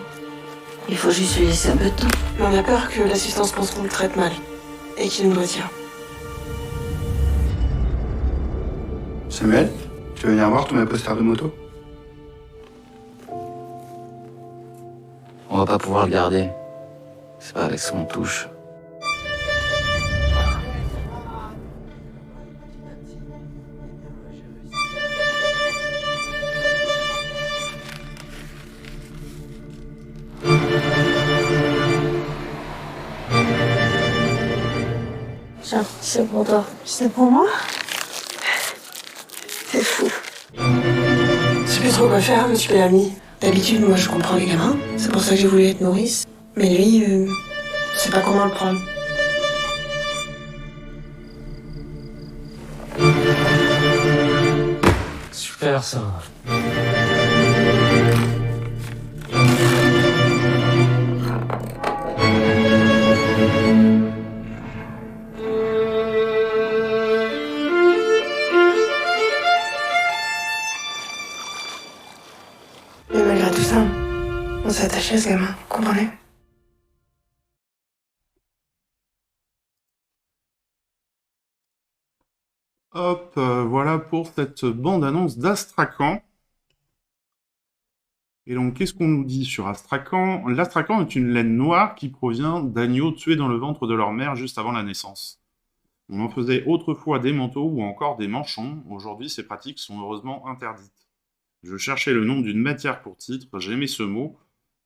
Il faut juste lui laisser un peu de temps. Mais on a peur que l'assistance pense qu'on le traite mal et qu'il nous retire. Samuel, tu veux venir voir tous mes posters de moto? On va pas pouvoir le garder. C'est pas avec son touche. Tiens, c'est pour toi. C'est pour moi? C'est fou. Je sais plus trop quoi faire, je me suis fait amie. D'habitude, moi je comprends les gamins. C'est pour ça que j'ai voulu être nourrice. Mais lui, je sais pas comment le prendre. Super ça. Mais malgré tout ça, on s'est attaché à ce gamin, vous comprenez? Hop, voilà pour cette bande-annonce d'Astrakhan. Et donc, qu'est-ce qu'on nous dit sur Astrakhan? L'Astrakhan est une laine noire qui provient d'agneaux tués dans le ventre de leur mère juste avant la naissance. On en faisait autrefois des manteaux ou encore des manchons. Aujourd'hui, ces pratiques sont heureusement interdites. Je cherchais le nom d'une matière pour titre, j'aimais ce mot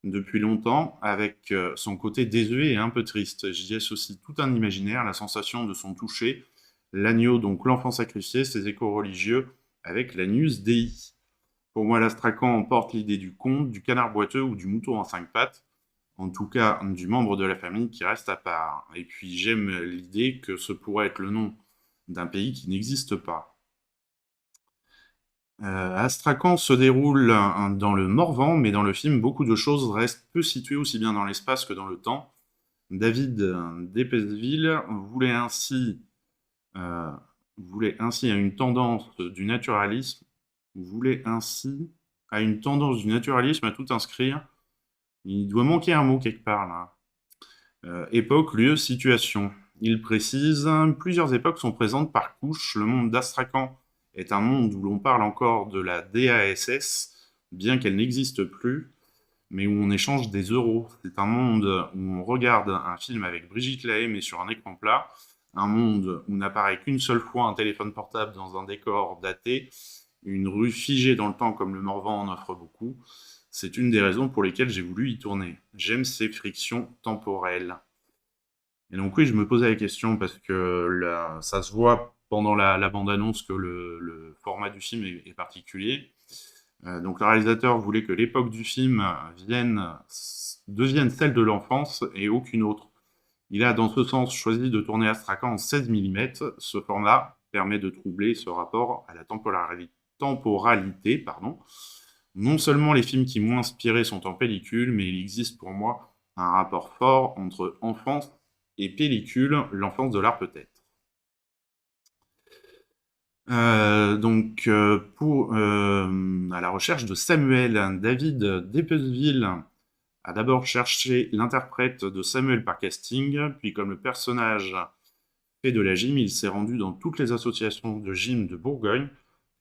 depuis longtemps, avec son côté désuet et un peu triste. J'y associe tout un imaginaire, la sensation de son toucher, l'agneau, donc l'enfant sacrifié, ses échos religieux, avec l'Agnus Dei. Pour moi, l'Astrakhan emporte l'idée du conte, du canard boiteux ou du mouton en 5 pattes, en tout cas du membre de la famille qui reste à part. Et puis j'aime l'idée que ce pourrait être le nom d'un pays qui n'existe pas. Astrakhan se déroule dans le Morvan, mais dans le film, beaucoup de choses restent peu situées aussi bien dans l'espace que dans le temps. David Despesville voulait ainsi à une tendance du naturalisme, à tout inscrire. Il doit manquer un mot quelque part là. Époque, lieu, situation. Il précise, plusieurs époques sont présentes par couche. Le monde d'Astrakhan est un monde où l'on parle encore de la DASS, bien qu'elle n'existe plus, mais où on échange des euros. C'est un monde où on regarde un film avec Brigitte Lahaie, mais sur un écran plat. Un monde où n'apparaît qu'une seule fois un téléphone portable dans un décor daté. Une rue figée dans le temps comme le Morvan en offre beaucoup. C'est une des raisons pour lesquelles j'ai voulu y tourner. J'aime ces frictions temporelles. Et donc oui, je me posais la question parce que ça se voit pendant la bande-annonce que le format du film est particulier. Donc le réalisateur voulait que l'époque du film devienne celle de l'enfance et aucune autre. Il a dans ce sens choisi de tourner Astrakhan en 16 mm. Ce format permet de troubler ce rapport à la temporalité. Non seulement les films qui m'ont inspiré sont en pellicule, mais il existe pour moi un rapport fort entre enfance et pellicule, l'enfance de l'art peut-être. À la recherche de Samuel, David Despesville a d'abord cherché l'interprète de Samuel par casting, puis comme le personnage fait de la gym, il s'est rendu dans toutes les associations de gym de Bourgogne,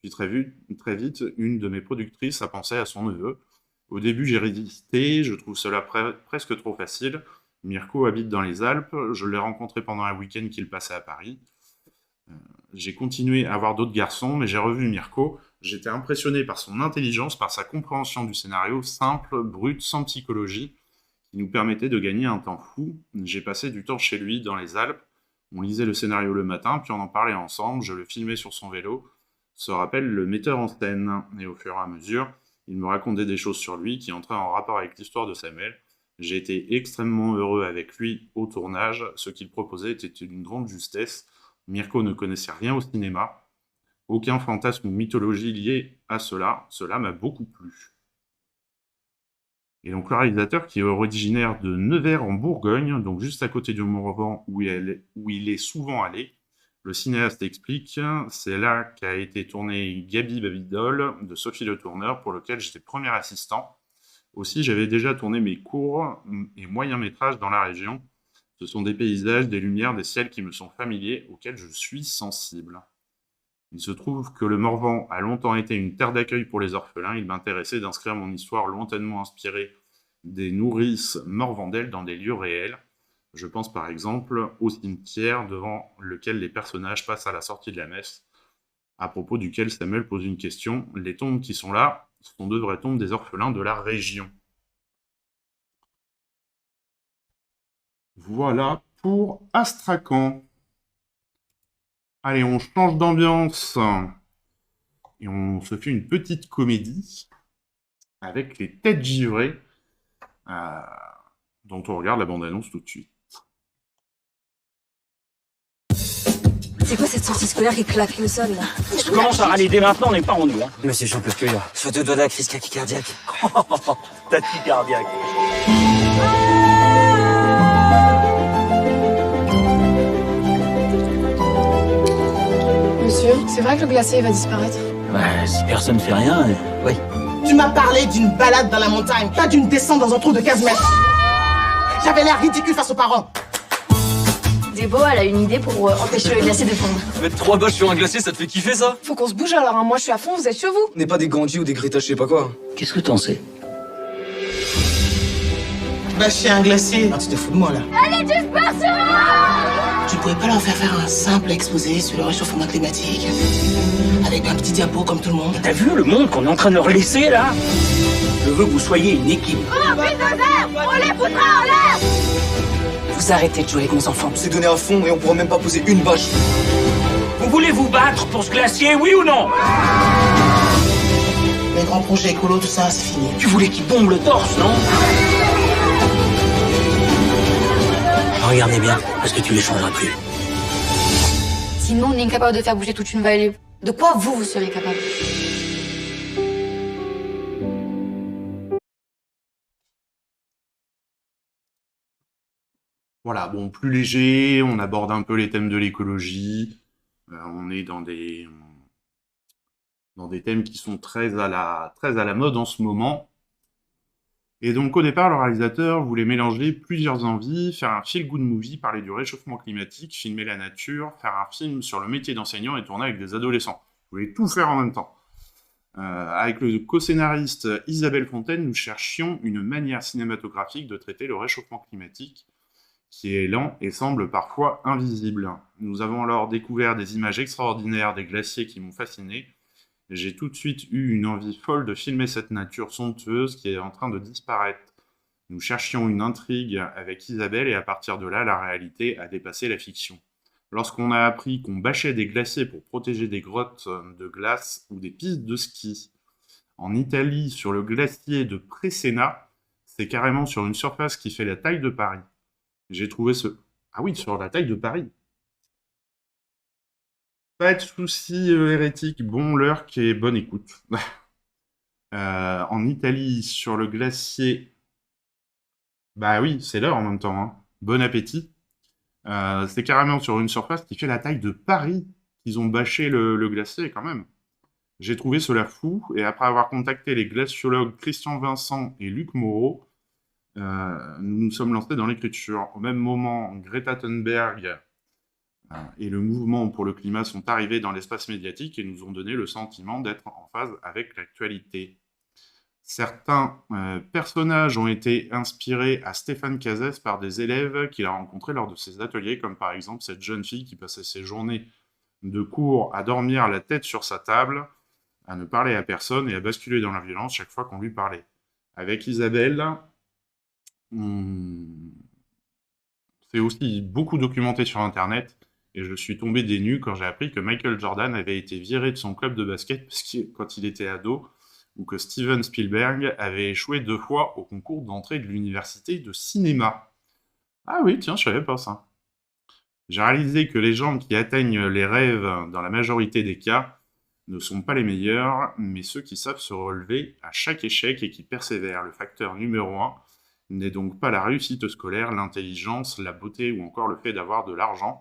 puis très vite, une de mes productrices a pensé à son neveu. Au début, j'ai résisté, je trouve cela presque trop facile. Mirko habite dans les Alpes, je l'ai rencontré pendant un week-end qu'il passait à Paris. J'ai continué à voir d'autres garçons, mais j'ai revu Mirko. J'étais impressionné par son intelligence, par sa compréhension du scénario, simple, brut, sans psychologie, qui nous permettait de gagner un temps fou. J'ai passé du temps chez lui, dans les Alpes. On lisait le scénario le matin, puis on en parlait ensemble, je le filmais sur son vélo. Se rappelle le metteur en scène, et au fur et à mesure, il me racontait des choses sur lui qui entraient en rapport avec l'histoire de Samuel. J'ai été extrêmement heureux avec lui au tournage, ce qu'il proposait était d'une grande justesse. Mirko ne connaissait rien au cinéma, aucun fantasme ou mythologie lié à cela m'a beaucoup plu. Et donc le réalisateur, qui est originaire de Nevers en Bourgogne, donc juste à côté du Morvan où il est souvent allé, le cinéaste explique, c'est là qu'a été tourné Gabi Babidol de Sophie Le Tourneur, pour lequel j'étais premier assistant. Aussi, j'avais déjà tourné mes courts et moyens métrages dans la région. Ce sont des paysages, des lumières, des ciels qui me sont familiers, auxquels je suis sensible. Il se trouve que le Morvan a longtemps été une terre d'accueil pour les orphelins. Il m'intéressait d'inscrire mon histoire lointainement inspirée des nourrices morvandelles dans des lieux réels. Je pense par exemple au cimetière devant lequel les personnages passent à la sortie de la messe, à propos duquel Samuel pose une question. Les tombes qui sont là sont de vraies tombes des orphelins de la région. Voilà pour Astrakhan. Allez, on change d'ambiance et on se fait une petite comédie avec les Têtes givrées, dont on regarde la bande-annonce tout de suite. C'est quoi cette sortie scolaire qui claque le sol là? Tu commences à râler dès maintenant, on n'est pas rendu. Hein. Monsieur, j'en peux plus là. Je te dois de la crise tachycardiaque. Tachycardiaque. Monsieur, c'est vrai que le glacier va disparaître? Bah, si personne ne fait rien, oui. Tu m'as parlé d'une balade dans la montagne, pas d'une descente dans un trou de 15 mètres. J'avais l'air ridicule face aux parents. Débo, elle a une idée pour empêcher le glacier de fondre. Mettre 3 bâches sur un glacier, ça te fait kiffer ça? Faut qu'on se bouge alors, hein. Moi je suis à fond, vous êtes chez vous. On n'est pas des Gandhi ou des Greta je sais pas quoi. Qu'est-ce que t'en sais? Bâcher un glacier. Ah, tu te fous de moi là. Allez, disparaît sur moi! Tu pourrais pas leur faire un simple exposé sur le réchauffement climatique? Avec un petit diapo comme tout le monde. T'as vu le monde qu'on est en train de leur laisser là? Je veux que vous soyez une équipe. Oh, bulldozer! On les foutra en l'air! Vous arrêtez de jouer avec mes enfants. On s'est donné à fond et on pourra même pas poser une bâche. Vous voulez vous battre pour ce glacier, oui ou non? Les grands projets écolo, tout ça, c'est fini. Tu voulais qu'ils bombent le torse, non? Regardez bien, parce que tu les changeras plus. Si nous, on est incapable de faire bouger toute une vallée, de quoi vous serez capable? Voilà, bon, plus léger, on aborde un peu les thèmes de l'écologie, on est dans des thèmes qui sont très à la mode en ce moment. Et donc au départ, le réalisateur voulait mélanger plusieurs envies, faire un feel-good movie, parler du réchauffement climatique, filmer la nature, faire un film sur le métier d'enseignant et tourner avec des adolescents. Il voulait tout faire en même temps. Avec le co-scénariste Isabelle Fontaine, nous cherchions une manière cinématographique de traiter le réchauffement climatique qui est lent et semble parfois invisible. Nous avons alors découvert des images extraordinaires des glaciers qui m'ont fasciné. J'ai tout de suite eu une envie folle de filmer cette nature somptueuse qui est en train de disparaître. Nous cherchions une intrigue avec Isabelle et à partir de là, la réalité a dépassé la fiction. Lorsqu'on a appris qu'on bâchait des glaciers pour protéger des grottes de glace ou des pistes de ski en Italie sur le glacier de Crescena, c'est carrément sur une surface qui fait la taille de Paris. J'ai trouvé ce... Ah oui, sur la taille de Paris. Pas de soucis hérétiques, bon lurk et bonne écoute. En Italie, sur le glacier... Bah oui, c'est l'heure en même temps, hein. Bon appétit. C'est carrément sur une surface qui fait la taille de Paris qu'ils ont bâché le glacier quand même. J'ai trouvé cela fou, et après avoir contacté les glaciologues Christian Vincent et Luc Moreau, nous nous sommes lancés dans l'écriture. Au même moment, Greta Thunberg et le mouvement pour le climat sont arrivés dans l'espace médiatique et nous ont donné le sentiment d'être en phase avec l'actualité. Certains personnages ont été inspirés à Stéphane Cazès par des élèves qu'il a rencontrés lors de ses ateliers, comme par exemple cette jeune fille qui passait ses journées de cours à dormir la tête sur sa table, à ne parler à personne et à basculer dans la violence chaque fois qu'on lui parlait. Avec Isabelle, c'est aussi beaucoup documenté sur Internet, et je suis tombé des nues quand j'ai appris que Michael Jordan avait été viré de son club de basket quand il était ado, ou que Steven Spielberg avait échoué 2 fois au concours d'entrée de l'université de cinéma. Ah oui, tiens, je savais pas ça. J'ai réalisé que les gens qui atteignent les rêves dans la majorité des cas ne sont pas les meilleurs, mais ceux qui savent se relever à chaque échec et qui persévèrent. Le facteur numéro 1 n'est donc pas la réussite scolaire, l'intelligence, la beauté ou encore le fait d'avoir de l'argent,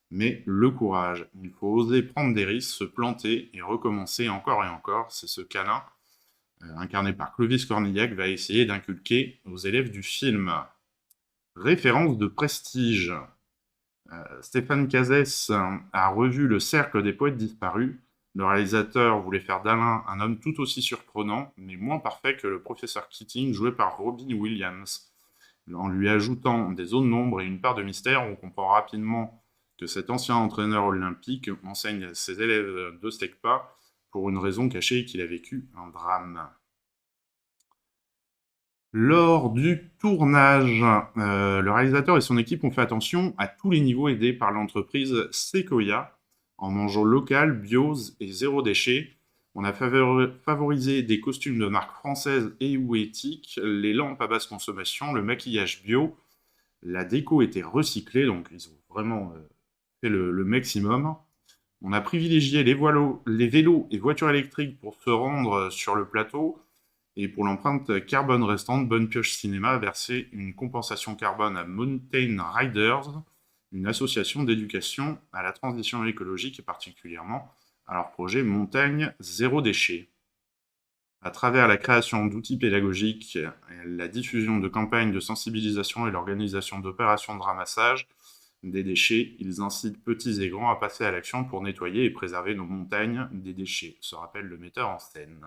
mais le courage. Il faut oser prendre des risques, se planter et recommencer encore et encore. C'est ce qu'Alain, incarné par Clovis Cornillac, va essayer d'inculquer aux élèves du film. Référence de prestige. Stéphane Cazès a revu Le Cercle des poètes disparus. Le réalisateur voulait faire d'Alain un homme tout aussi surprenant, mais moins parfait que le professeur Keating, joué par Robin Williams. En lui ajoutant des zones d'ombre et une part de mystère, on comprend rapidement que cet ancien entraîneur olympique enseigne à ses élèves de STECPA pour une raison cachée et qu'il a vécu un drame. Lors du tournage, le réalisateur et son équipe ont fait attention à tous les niveaux aidés par l'entreprise Sequoia, en mangeant local, bio et zéro déchet. On a favorisé des costumes de marque française et ou éthique, les lampes à basse consommation, le maquillage bio. La déco était recyclée, donc ils ont vraiment fait le maximum. On a privilégié les vélos et voitures électriques pour se rendre sur le plateau. Et pour l'empreinte carbone restante, Bonne Pioche Cinéma a versé une compensation carbone à Mountain Riders, une association d'éducation à la transition écologique et particulièrement à leur projet Montagne Zéro Déchet. À travers la création d'outils pédagogiques, la diffusion de campagnes de sensibilisation et l'organisation d'opérations de ramassage des déchets, ils incitent petits et grands à passer à l'action pour nettoyer et préserver nos montagnes des déchets, se rappelle le metteur en scène.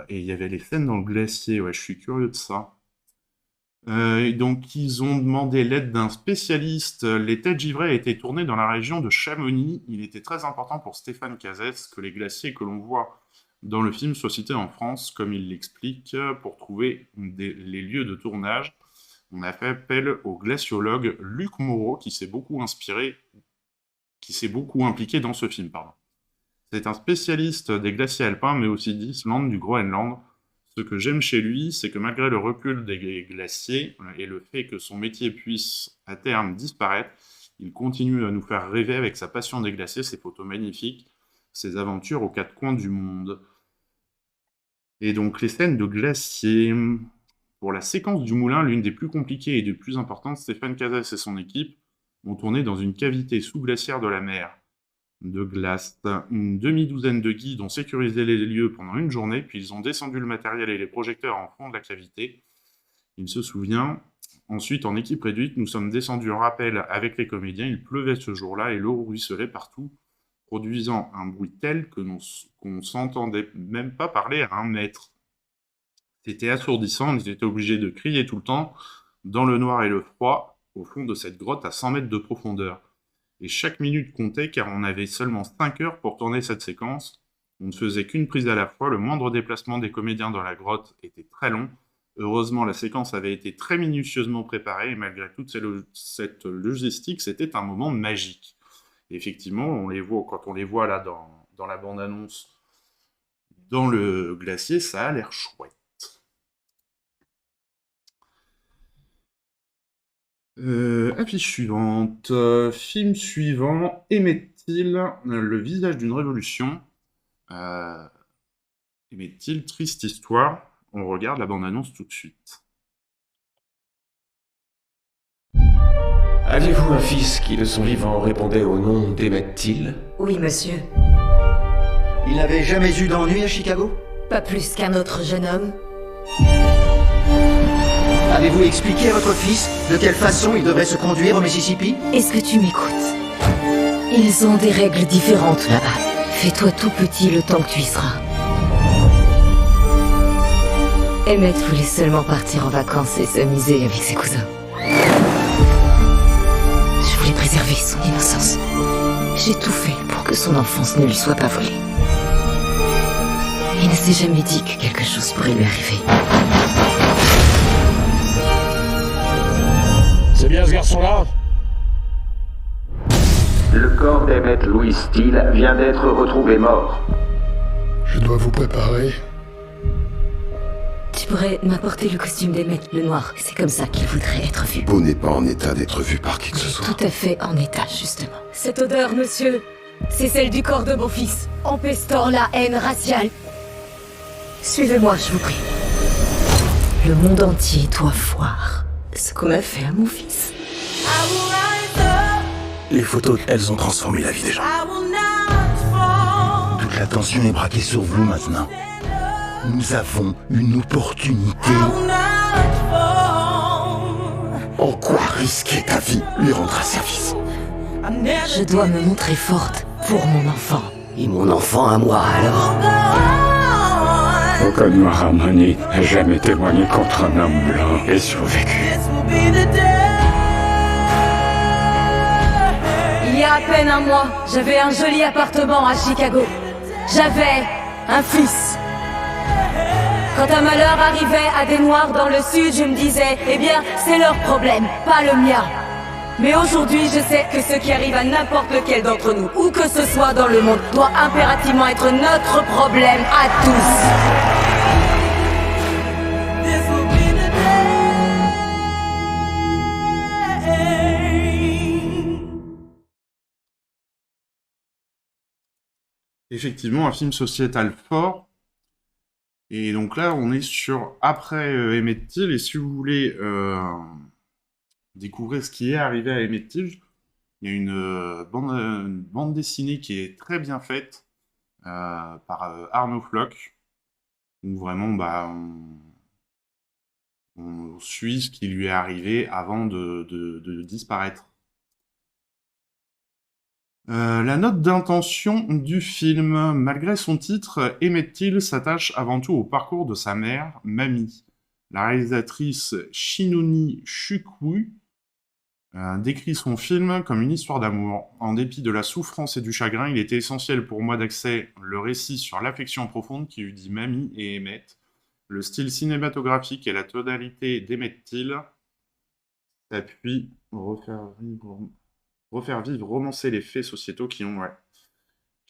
Et il y avait les scènes dans le glacier, ouais, je suis curieux de ça. Et donc ils ont demandé l'aide d'un spécialiste. Les Têtes givrées a été tourné dans la région de Chamonix. Il était très important pour Stéphane Cazès que les glaciers que l'on voit dans le film soient cités en France, comme il l'explique, pour trouver les lieux de tournage. On a fait appel au glaciologue Luc Moreau, qui s'est beaucoup impliqué dans ce film, pardon. C'est un spécialiste des glaciers alpins, mais aussi d'Islande, du Groenland. Ce que j'aime chez lui, c'est que malgré le recul des glaciers et le fait que son métier puisse à terme disparaître, il continue à nous faire rêver avec sa passion des glaciers, ses photos magnifiques, ses aventures aux 4 coins du monde. Et donc les scènes de glaciers... Pour la séquence du moulin, l'une des plus compliquées et des plus importantes, Stéphane Casas et son équipe ont tourné dans une cavité sous-glaciaire de la mer de glace. Une demi-douzaine de guides ont sécurisé les lieux pendant une journée, puis ils ont descendu le matériel et les projecteurs en fond de la cavité. Il se souvient. Ensuite, en équipe réduite, nous sommes descendus en rappel avec les comédiens. Il pleuvait ce jour-là et l'eau ruisselait partout, produisant un bruit tel que qu'on s'entendait même pas parler à 1 mètre. C'était assourdissant, ils étaient obligés de crier tout le temps, dans le noir et le froid, au fond de cette grotte à 100 mètres de profondeur. Et chaque minute comptait car on avait seulement 5 heures pour tourner cette séquence. On ne faisait qu'une prise à la fois, le moindre déplacement des comédiens dans la grotte était très long. Heureusement, la séquence avait été très minutieusement préparée et malgré toute cette logistique, c'était un moment magique. Et effectivement, quand on les voit là dans la bande-annonce, dans le glacier, ça a l'air chouette. Affiche suivante. Film suivant. Emmett Till, Le visage d'une révolution. Emmett Till, triste histoire. On regarde la bande-annonce tout de suite. Aviez-vous un fils qui, de son vivant, répondait au nom d'Emmett Till? Oui, monsieur. Il n'avait jamais eu d'ennui à Chicago? Pas plus qu'un autre jeune homme. Avez-vous expliqué à votre fils de quelle façon il devrait se conduire au Mississippi? Est-ce que tu m'écoutes? Ils ont des règles différentes là-bas. Fais-toi tout petit le temps que tu y seras. Emmett voulait seulement partir en vacances et s'amuser avec ses cousins. Je voulais préserver son innocence. J'ai tout fait pour que son enfance ne lui soit pas volée. Il ne s'est jamais dit que quelque chose pourrait lui arriver. C'est bien ce garçon-là? Le corps d'Emmett Louis Till vient d'être retrouvé mort. Je dois vous préparer. Tu pourrais m'apporter le costume d'Emmett, le noir. C'est comme ça qu'il voudrait être vu. Beau n'est pas en état d'être vu par qui que ce soit. Tout à fait en état, justement. Cette odeur, monsieur, c'est celle du corps de mon fils, empestant la haine raciale. Suivez-moi, je vous prie. Le monde entier doit voir ce qu'on a fait à mon fils. Les photos, elles ont transformé la vie des gens. Toute l'attention est braquée sur vous maintenant. Nous avons une opportunité. En quoi risquer ta vie lui rendra service? Je dois me montrer forte pour mon enfant. Et mon enfant à moi alors? Aucun noir harmonie n'a jamais témoigné contre un homme blanc et survécu. Il y a à peine un mois, j'avais un joli appartement à Chicago. J'avais un fils. Quand un malheur arrivait à des Noirs dans le Sud, je me disais, eh bien, c'est leur problème, pas le mien. Mais aujourd'hui, je sais que ce qui arrive à n'importe lequel d'entre nous, où que ce soit dans le monde, doit impérativement être notre problème à tous. Effectivement, un film sociétal fort. Et donc là, on est sur après Emmett Till. Et si vous voulez découvrir ce qui est arrivé à Emmett Till, il y a une bande dessinée qui est très bien faite par Arnaud Floch. Où vraiment, on suit ce qui lui est arrivé avant de disparaître. La note d'intention du film. Malgré son titre, Emmett Till s'attache avant tout au parcours de sa mère, Mamie. La réalisatrice Shinoni Chukwu décrit son film comme une histoire d'amour. En dépit de la souffrance et du chagrin, il était essentiel pour moi d'axer le récit sur l'affection profonde qui unit Mamie et Emmett. Le style cinématographique et la tonalité d'Emmett Till s'appuient refaire vivre, romancer les faits sociétaux qui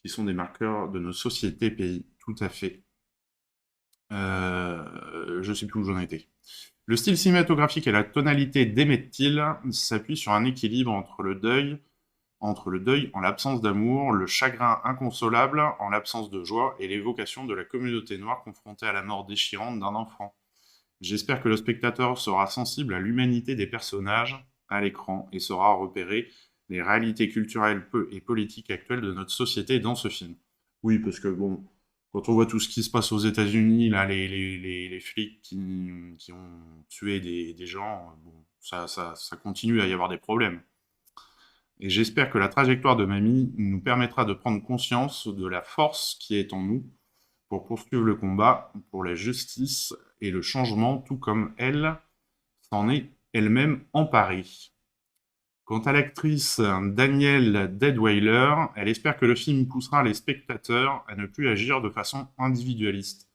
sont des marqueurs de nos sociétés, pays. Tout à fait. Je sais plus où j'en étais. Le style cinématographique et la tonalité d'Emmett Till s'appuient sur un équilibre entre le deuil en l'absence d'amour, le chagrin inconsolable en l'absence de joie et l'évocation de la communauté noire confrontée à la mort déchirante d'un enfant. J'espère que le spectateur sera sensible à l'humanité des personnages à l'écran et saura repérer les réalités culturelles et politiques actuelles de notre société dans ce film. Oui, parce que bon, quand on voit tout ce qui se passe aux États-Unis, là, les flics qui ont tué des gens, bon, ça continue à y avoir des problèmes. Et j'espère que la trajectoire de Mamie nous permettra de prendre conscience de la force qui est en nous pour poursuivre le combat pour la justice et le changement, tout comme elle s'en est elle-même emparée. Quant à l'actrice Danielle Deadwyler, elle espère que le film poussera les spectateurs à ne plus agir de façon individualiste.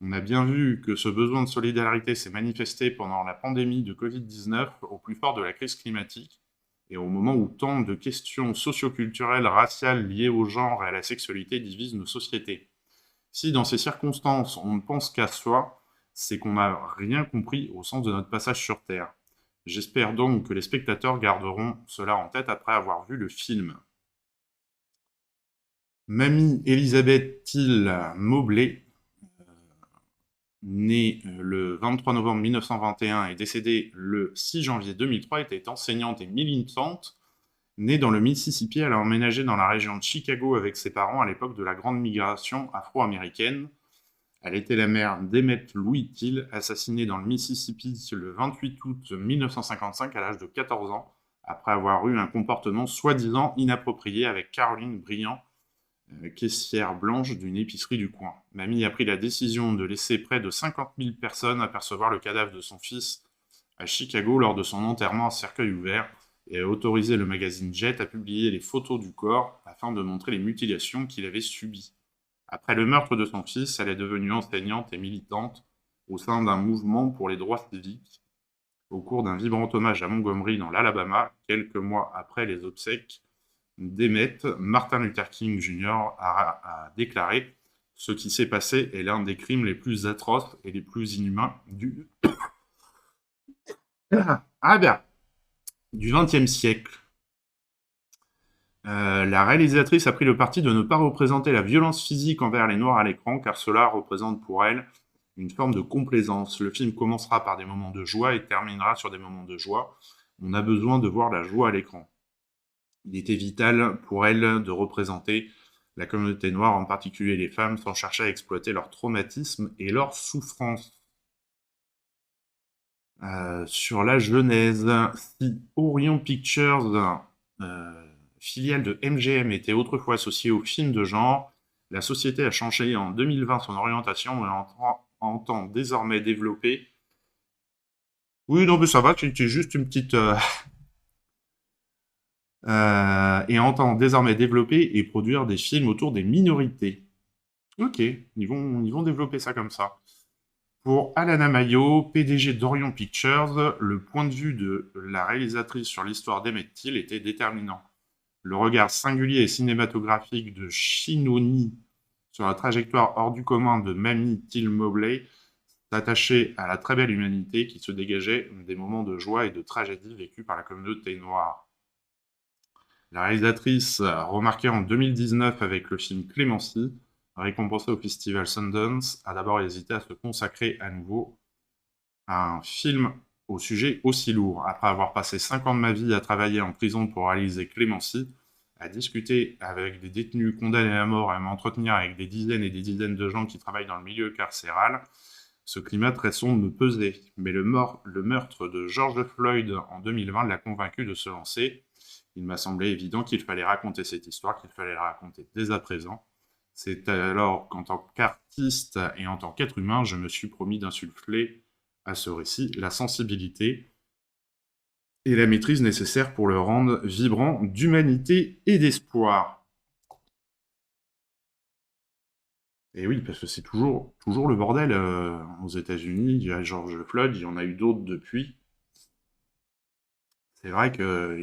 On a bien vu que ce besoin de solidarité s'est manifesté pendant la pandémie de Covid-19 au plus fort de la crise climatique et au moment où tant de questions socioculturelles, raciales liées au genre et à la sexualité divisent nos sociétés. Si dans ces circonstances on ne pense qu'à soi, c'est qu'on n'a rien compris au sens de notre passage sur Terre. J'espère donc que les spectateurs garderont cela en tête après avoir vu le film. Mamie Elizabeth Till Mobley, née le 23 novembre 1921 et décédée le 6 janvier 2003, était enseignante et militante. Née dans le Mississippi, elle a emménagé dans la région de Chicago avec ses parents à l'époque de la grande migration afro-américaine. Elle était la mère d'Emmett Louis Till, assassiné dans le Mississippi le 28 août 1955 à l'âge de 14 ans, après avoir eu un comportement soi-disant inapproprié avec Caroline Briand, caissière blanche d'une épicerie du coin. Mamie a pris la décision de laisser près de 50 000 personnes apercevoir le cadavre de son fils à Chicago lors de son enterrement à cercueil ouvert et a autorisé le magazine Jet à publier les photos du corps afin de montrer les mutilations qu'il avait subies. Après le meurtre de son fils, elle est devenue enseignante et militante au sein d'un mouvement pour les droits civiques. Au cours d'un vibrant hommage à Montgomery dans l'Alabama, quelques mois après les obsèques d'Emmett, Martin Luther King Jr. a déclaré « Ce qui s'est passé est l'un des crimes les plus atroces et les plus inhumains du XXe siècle ». La réalisatrice a pris le parti de ne pas représenter la violence physique envers les Noirs à l'écran, car cela représente pour elle une forme de complaisance. Le film commencera par des moments de joie et terminera sur des moments de joie. On a besoin de voir la joie à l'écran. Il était vital pour elle de représenter la communauté noire, en particulier les femmes, sans chercher à exploiter leur traumatisme et leur souffrance. Sur la genèse, si Orion Pictures, filiale de MGM, était autrefois associée aux films de genre, la société a changé en 2020 son orientation et entend désormais développer... Oui, non, mais ça va, c'est juste une petite... et entend désormais développer et produire des films autour des minorités. Ok, ils vont développer ça comme ça. Pour Alana Mayo, PDG d'Orion Pictures, le point de vue de la réalisatrice sur l'histoire d'Emmett Till était déterminant. Le regard singulier et cinématographique de Shinoni sur la trajectoire hors du commun de Mamie Till Mobley s'attachait à la très belle humanité qui se dégageait des moments de joie et de tragédie vécus par la communauté noire. La réalisatrice, remarquée en 2019 avec le film Clémency, récompensé au festival Sundance, a d'abord hésité à se consacrer à nouveau à un film au sujet aussi lourd. Après avoir passé 5 ans de ma vie à travailler en prison pour réaliser Clémency, à discuter avec des détenus condamnés à mort et à m'entretenir avec des dizaines et des dizaines de gens qui travaillent dans le milieu carcéral, ce climat très sombre me pesait. Mais le meurtre de George Floyd en 2020 l'a convaincu de se lancer. Il m'a semblé évident qu'il fallait raconter cette histoire, qu'il fallait la raconter dès à présent. C'est alors qu'en tant qu'artiste et en tant qu'être humain, je me suis promis d'insuffler à ce récit la sensibilité et la maîtrise nécessaires pour le rendre vibrant d'humanité et d'espoir. Et oui, parce que c'est toujours le bordel aux États-Unis. Il y a George Floyd, il y en a eu d'autres depuis. C'est vrai que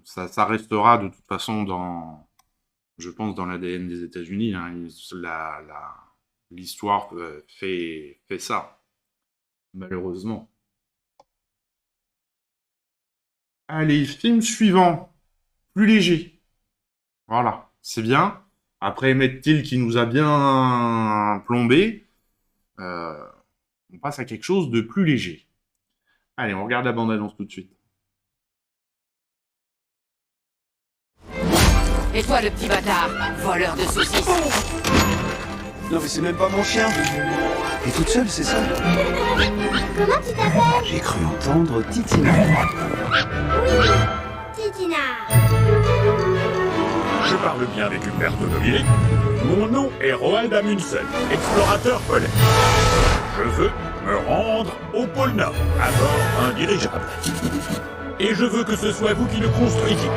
ça restera de toute façon je pense, dans l'ADN des États-Unis. Hein. L'histoire fait ça, malheureusement. Allez, film suivant, plus léger. Voilà, c'est bien. Après Emmett Till qui nous a bien plombé, On passe à quelque chose de plus léger. Allez, on regarde la bande-annonce tout de suite. Et toi, le petit bâtard, voleur de saucisses. Non mais c'est même pas mon chien. Et toute seule, c'est ça? Comment tu t'appelles? J'ai cru entendre Titina. Oui, Titina. Je parle bien avec Hubert Nobilier. Mon nom est Roald Amundsen, explorateur polaire. Je veux me rendre au pôle Nord, à bord d'un dirigeable. Et je veux que ce soit vous qui le construisiez.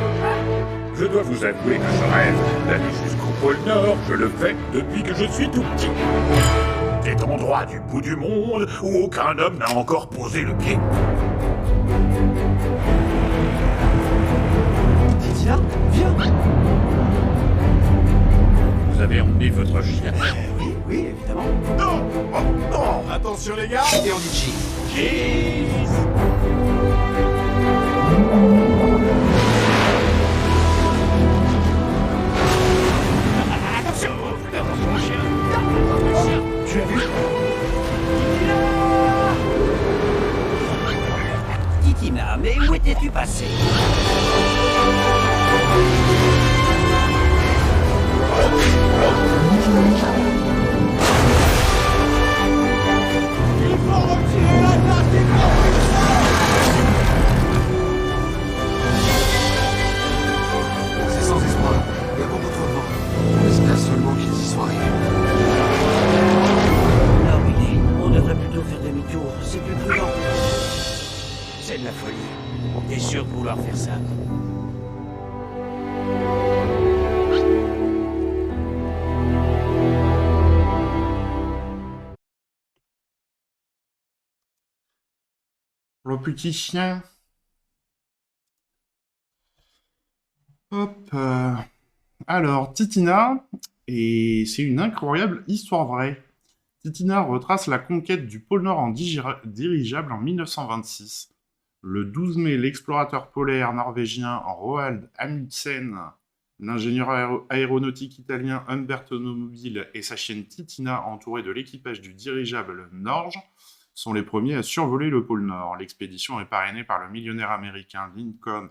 Je dois vous avouer que je rêve d'aller jusqu'au pôle Nord. Je le fais depuis que je suis tout petit. Cet endroit du bout du monde où aucun homme n'a encore posé le pied. Titina, viens. Vous avez emmené votre chien? Oui, évidemment. Non! Oh, non! Attention les gars, et on dit cheese. Cheese! Attention! Faites attention au chien! Tu l'as vu? Titina, mais où étais-tu passé? Il faut retirer la glace des C'est sans espoir. Il y a beaucoup trop de vent. On espère seulement qu'ils y soient arrivés. Non, Billy, on devrait plutôt faire demi-tour. C'est plus prudent. C'est de la folie. T'es sûr de vouloir faire ça? Le petit chien. Hop. Alors, Titina, et c'est une incroyable histoire vraie. Titina retrace la conquête du pôle Nord en dirigeable en 1926. Le 12 mai, l'explorateur polaire norvégien Roald Amundsen, l'ingénieur aéronautique italien Umberto Nobile et sa chienne Titina, entourés de l'équipage du dirigeable Norge, sont les premiers à survoler le pôle Nord. L'expédition est parrainée par le millionnaire américain Lincoln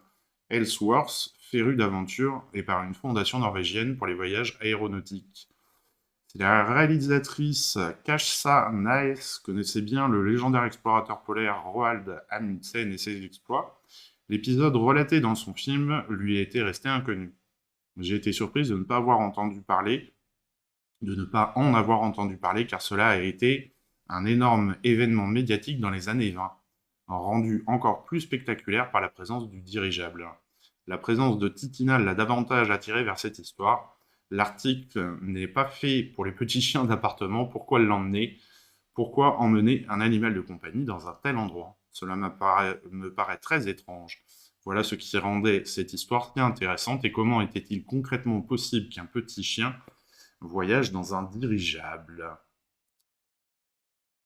Ellsworth, féru d'aventure, et par une fondation norvégienne pour les voyages aéronautiques. Si la réalisatrice Kajsa Naes connaissait bien le légendaire explorateur polaire Roald Amundsen et ses exploits, l'épisode relaté dans son film lui était resté inconnu. J'ai été surprise de ne pas en avoir entendu parler, car cela a été un énorme événement médiatique dans les années 20, rendu encore plus spectaculaire par la présence du dirigeable. La présence de Titina l'a davantage attiré vers cette histoire. L'article n'est pas fait pour les petits chiens d'appartement. Pourquoi l'emmener? Pourquoi emmener un animal de compagnie dans un tel endroit? Cela me paraît très étrange. Voilà ce qui rendait cette histoire si intéressante et comment était-il concrètement possible qu'un petit chien voyage dans un dirigeable?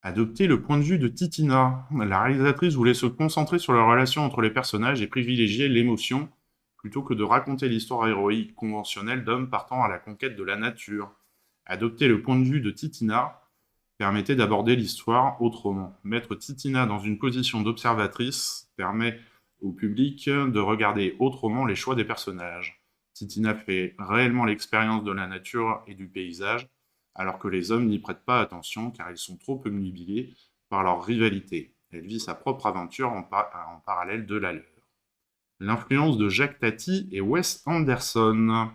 Adopter le point de vue de Titina. La réalisatrice voulait se concentrer sur la relation entre les personnages et privilégier l'émotion plutôt que de raconter l'histoire héroïque conventionnelle d'hommes partant à la conquête de la nature. Adopter le point de vue de Titina permettait d'aborder l'histoire autrement. Mettre Titina dans une position d'observatrice permet au public de regarder autrement les choix des personnages. Titina fait réellement l'expérience de la nature et du paysage, alors que les hommes n'y prêtent pas attention car ils sont trop obnubilés par leur rivalité. Elle vit sa propre aventure en parallèle de la leur. L'influence de Jacques Tati et Wes Anderson.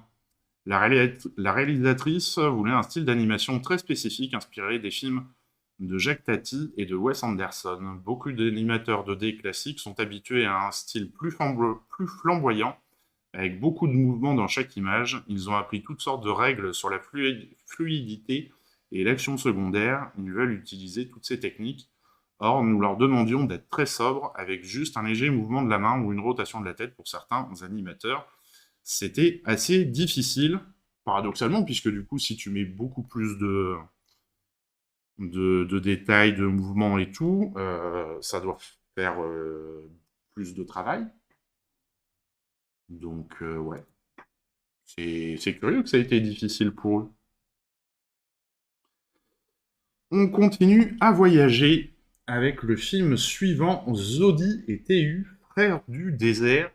La réalisatrice voulait un style d'animation très spécifique inspiré des films de Jacques Tati et de Wes Anderson. Beaucoup d'animateurs 2D classiques sont habitués à un style plus flamboyant, avec beaucoup de mouvements dans chaque image. Ils ont appris toutes sortes de règles sur la fluidité et l'action secondaire. Ils veulent utiliser toutes ces techniques. Or, nous leur demandions d'être très sobres, avec juste un léger mouvement de la main ou une rotation de la tête pour certains animateurs. C'était assez difficile, paradoxalement, puisque du coup, si tu mets beaucoup plus de détails, de mouvements et tout, ça doit faire plus de travail. Donc, ouais. C'est curieux que ça ait été difficile pour eux. On continue à voyager avec le film suivant, Zodi et TU, frères du désert.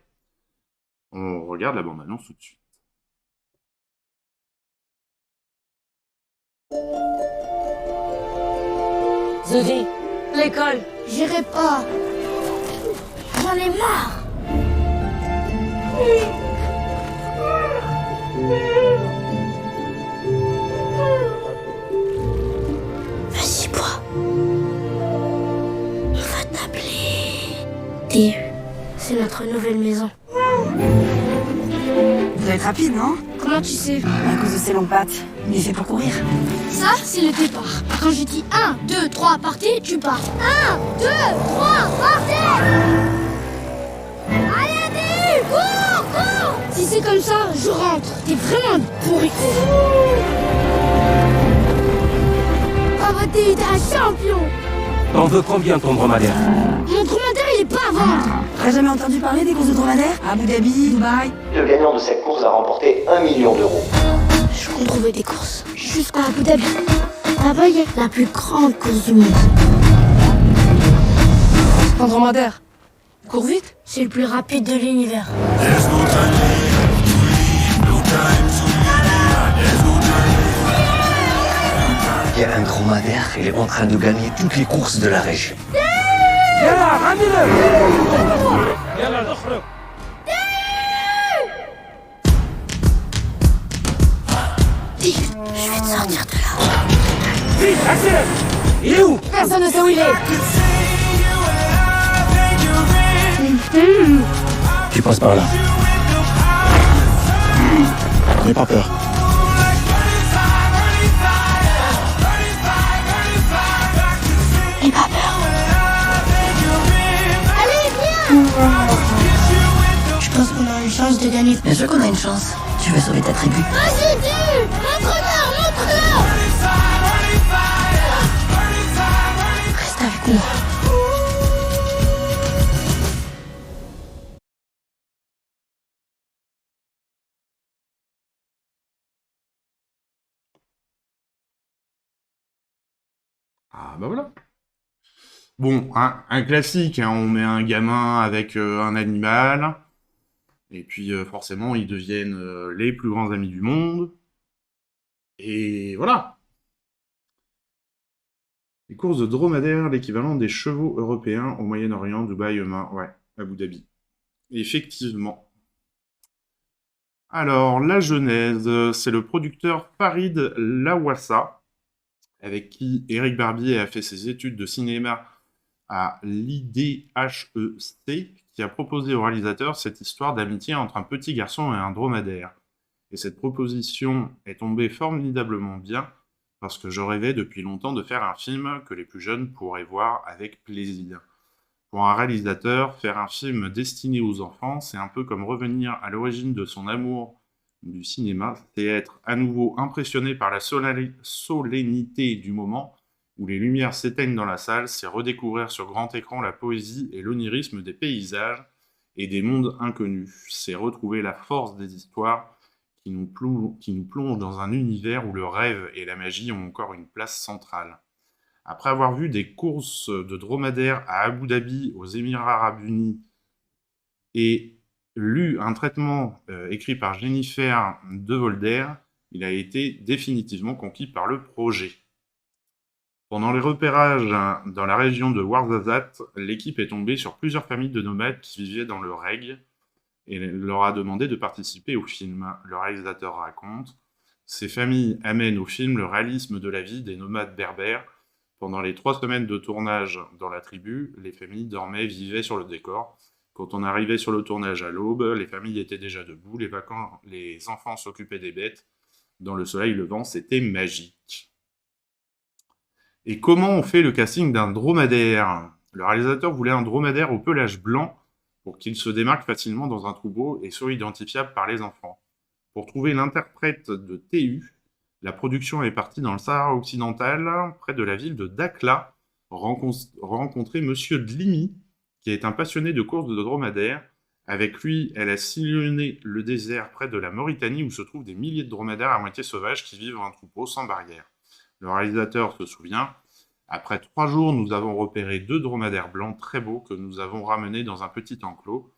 On regarde la bande-annonce tout de suite. Zodi, l'école. J'irai pas. J'en ai marre. Vas-y, bois. On va t'appeler TU. C'est notre nouvelle maison. Vous doit être rapide, non? Comment tu sais? À cause de ses longues pattes. Il est fait pour courir. Ça, c'est le départ. Quand je dis 1, 2, 3, partez, tu pars. 1, 2, 3, partez! Allez, TU, cours, cours! Si c'est comme ça, je rentre. T'es vraiment un bourricot. Oh, bah, TU, t'es un champion! T'en veux combien ton dromadaire? Mon dromadaire, il est pas à vendre. T'as jamais entendu parler des courses de dromadaire? Abu Dhabi, Dubaï? Le gagnant de cette course a remporté 1 million d'euros. Je compte trouver des courses jusqu'à Abu Dhabi. Là-bas, il y a la plus grande course du monde. Un dromadaire? Cours vite? C'est le plus rapide de l'univers. Il y a un dromadaire, il est en train de gagner toutes les courses de la région. يلا عندنا يلا نخرج Dis, je vais te sortir de là. Vite, accélère. Il est où? Personne ne sait où il est. Tu passes par là. N'aie pas peur. N'aie pas peur. Allez, viens! Je pense qu'on a une chance de gagner. Bien sûr qu'on a une chance. Tu veux sauver ta tribu. Vas-y, TU! Montre-leur, montre-leur! Reste avec moi. Ah bah voilà. Bon, un classique, hein, on met un gamin avec un animal, et puis forcément ils deviennent les plus grands amis du monde, et voilà. Les courses de dromadaires, l'équivalent des chevaux européens au Moyen-Orient, Dubaï, Oman, ouais, Abu Dhabi. Effectivement. Alors, la genèse, c'est le producteur Farid Lawassa, avec qui Éric Barbier a fait ses études de cinéma à l'IDHEC, qui a proposé au réalisateur cette histoire d'amitié entre un petit garçon et un dromadaire. Et cette proposition est tombée formidablement bien, parce que je rêvais depuis longtemps de faire un film que les plus jeunes pourraient voir avec plaisir. Pour un réalisateur, faire un film destiné aux enfants, c'est un peu comme revenir à l'origine de son amour du cinéma, c'est être à nouveau impressionné par la solennité du moment, où les lumières s'éteignent dans la salle, c'est redécouvrir sur grand écran la poésie et l'onirisme des paysages et des mondes inconnus. C'est retrouver la force des histoires qui nous plongent dans un univers où le rêve et la magie ont encore une place centrale. Après avoir vu des courses de dromadaires à Abu Dhabi, aux Émirats Arabes Unis, et lu un traitement écrit par Jennifer De Volder, il a été définitivement conquis par le projet. Pendant les repérages dans la région de Ouarzazate, l'équipe est tombée sur plusieurs familles de nomades qui vivaient dans le reg et leur a demandé de participer au film. Le réalisateur raconte « Ces familles amènent au film le réalisme de la vie des nomades berbères. Pendant les 3 semaines de tournage dans la tribu, les familles dormaient, vivaient sur le décor. Quand on arrivait sur le tournage à l'aube, les familles étaient déjà debout, les enfants s'occupaient des bêtes. Dans le soleil levant, c'était magique. » Et comment on fait le casting d'un dromadaire? Le réalisateur voulait un dromadaire au pelage blanc pour qu'il se démarque facilement dans un troupeau et soit identifiable par les enfants. Pour trouver l'interprète de TU, la production est partie dans le Sahara occidental, près de la ville de Dakhla, rencontrer Monsieur Dlimi, qui est un passionné de courses de dromadaires. Avec lui, elle a sillonné le désert près de la Mauritanie où se trouvent des milliers de dromadaires à moitié sauvages qui vivent en troupeau sans barrière. Le réalisateur se souvient, Après 3 jours, nous avons repéré 2 dromadaires blancs très beaux que nous avons ramenés dans un petit enclos.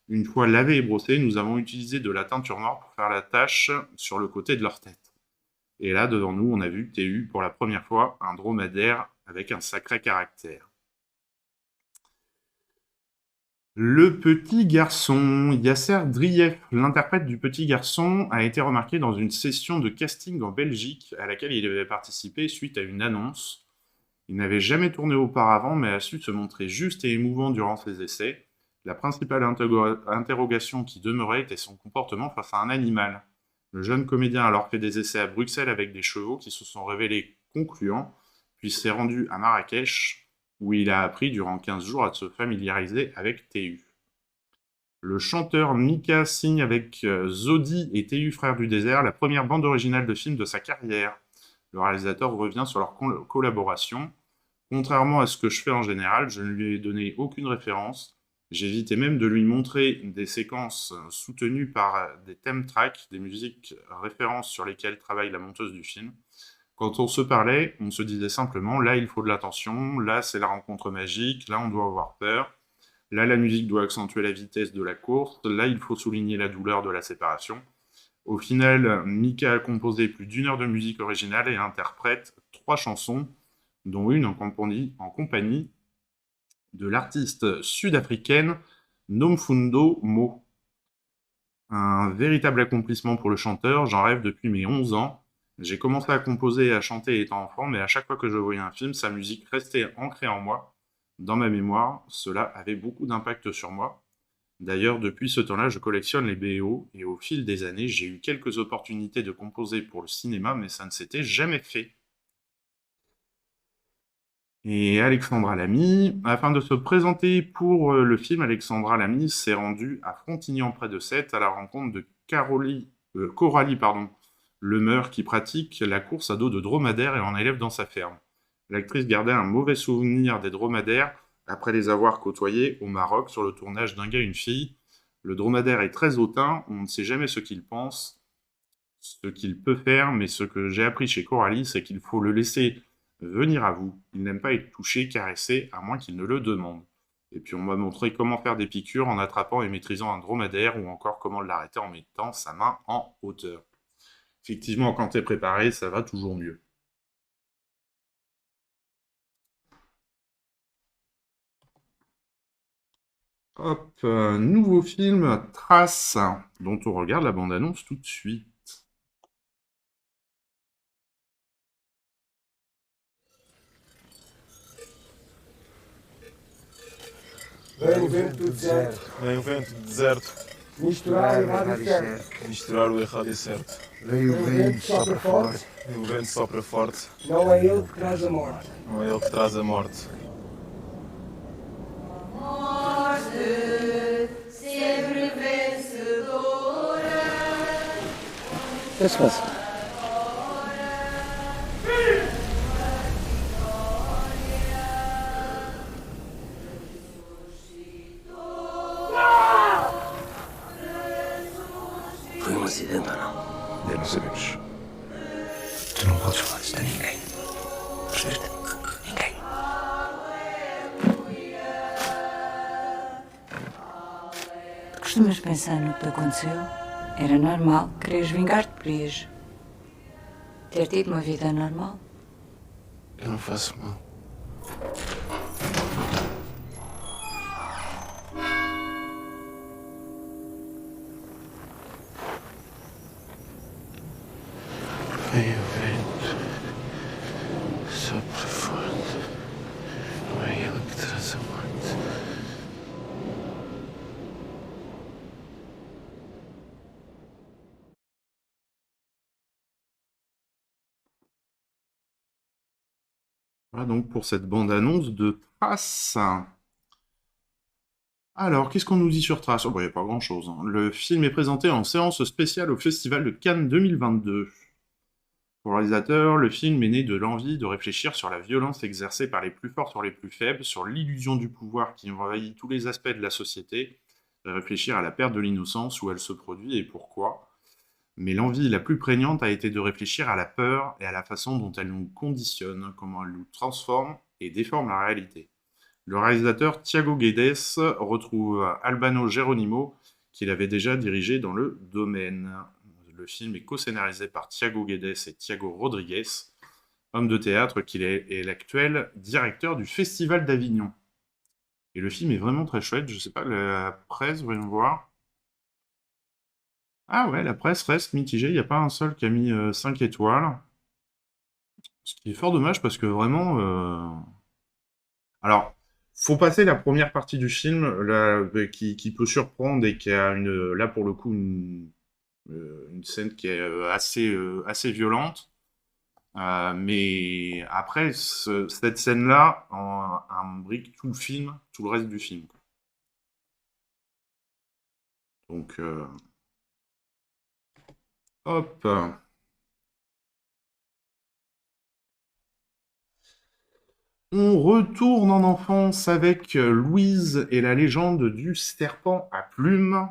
Une fois lavés et brossés, nous avons utilisé de la teinture noire pour faire la tache sur le côté de leur tête. Et là, devant nous, on a vu TU pour la première fois un dromadaire avec un sacré caractère. Le petit garçon, Yasser Drief, l'interprète du petit garçon, a été remarqué dans une session de casting en Belgique à laquelle il avait participé suite à une annonce. Il n'avait jamais tourné auparavant, mais a su se montrer juste et émouvant durant ses essais. La principale interrogation qui demeurait était son comportement face à un animal. Le jeune comédien a alors fait des essais à Bruxelles avec des chevaux qui se sont révélés concluants, puis s'est rendu à Marrakech, où il a appris durant 15 jours à se familiariser avec TU. Le chanteur Mika signe avec Zodi et TU Frères du Désert la première bande originale de film de sa carrière. Le réalisateur revient sur leur collaboration. Contrairement à ce que je fais en général, je ne lui ai donné aucune référence. J'évitais même de lui montrer des séquences soutenues par des theme tracks, des musiques références sur lesquelles travaille la monteuse du film. Quand on se parlait, on se disait simplement « là, il faut de l'attention, là, c'est la rencontre magique, là, on doit avoir peur, là, la musique doit accentuer la vitesse de la course, là, il faut souligner la douleur de la séparation ». Au final, Mika a composé plus d'1 heure de musique originale et interprète 3 chansons, dont une en compagnie de l'artiste sud-africaine Nomfundo Mo. Un véritable accomplissement pour le chanteur, j'en rêve depuis mes 11 ans. J'ai commencé à composer et à chanter étant enfant, mais à chaque fois que je voyais un film, sa musique restait ancrée en moi. Dans ma mémoire, cela avait beaucoup d'impact sur moi. D'ailleurs, depuis ce temps-là, je collectionne les BO, et au fil des années, j'ai eu quelques opportunités de composer pour le cinéma, mais ça ne s'était jamais fait. Et Alexandra Lamy, afin de se présenter pour le film, Alexandra Lamy s'est rendue à Frontignan près de Sète à la rencontre de Coralie Lemeur qui pratique la course à dos de dromadaires et en élève dans sa ferme. L'actrice gardait un mauvais souvenir des dromadaires après les avoir côtoyés au Maroc sur le tournage d'Un gars, une fille. Le dromadaire est très hautain, on ne sait jamais ce qu'il pense, ce qu'il peut faire, mais ce que j'ai appris chez Coralie, c'est qu'il faut le laisser venir à vous. Il n'aime pas être touché, caressé, à moins qu'il ne le demande. Et puis on m'a montré comment faire des piqûres en attrapant et maîtrisant un dromadaire, ou encore comment l'arrêter en mettant sa main en hauteur. Effectivement, quand t'es préparé, ça va toujours mieux. Hop, nouveau film, Trace, dont on regarde la bande-annonce tout de suite. Vem o vento do deserto. Vem o vento do deserto. Misturar o errado e certo. Misturar o errado e certo. Vem o vento sopra forte. Vem o vento sopra forte. Não é ele que traz a morte. Não é ele que traz a morte. Morte, sempre vencedora. O que se passa? Foi um acidente ou não? Ainda não sabemos. Tu não podes falar isso a ninguém. Percebeste? Ninguém. Costumas pensar no que te aconteceu? Era normal. Querias vingar-te, querias ter tido uma vida normal. Eu não faço mal. Vem o vento, sopra forte, não é ele que traz a morte. Voilà donc pour cette bande-annonce de Trace. Alors, qu'est-ce qu'on nous dit sur Trace? Oh, il n'y a pas grand-chose. Hein. Le film est présenté en séance spéciale au Festival de Cannes 2022. Pour le réalisateur, le film est né de l'envie de réfléchir sur la violence exercée par les plus forts sur les plus faibles, sur l'illusion du pouvoir qui envahit tous les aspects de la société, de réfléchir à la perte de l'innocence, où elle se produit et pourquoi. Mais l'envie la plus prégnante a été de réfléchir à la peur et à la façon dont elle nous conditionne, comment elle nous transforme et déforme la réalité. Le réalisateur Thiago Guedes retrouve Albano Geronimo, qu'il avait déjà dirigé dans le domaine. Le film est co-scénarisé par Thiago Guedes et Thiago Rodrigues, homme de théâtre qui est l'actuel directeur du Festival d'Avignon. Et le film est vraiment très chouette, je sais pas, la presse, voyons voir. Ah ouais, la presse reste mitigée, il n'y a pas un seul qui a mis 5 étoiles. Ce qui est fort dommage parce que vraiment... Alors, faut passer la première partie du film là, qui peut surprendre et qui a là pour le coup une scène qui est assez violente. Mais après, cette scène-là imbrique tout le film, tout le reste du film. Donc, hop. On retourne en enfance avec Louise et la légende du serpent à plumes.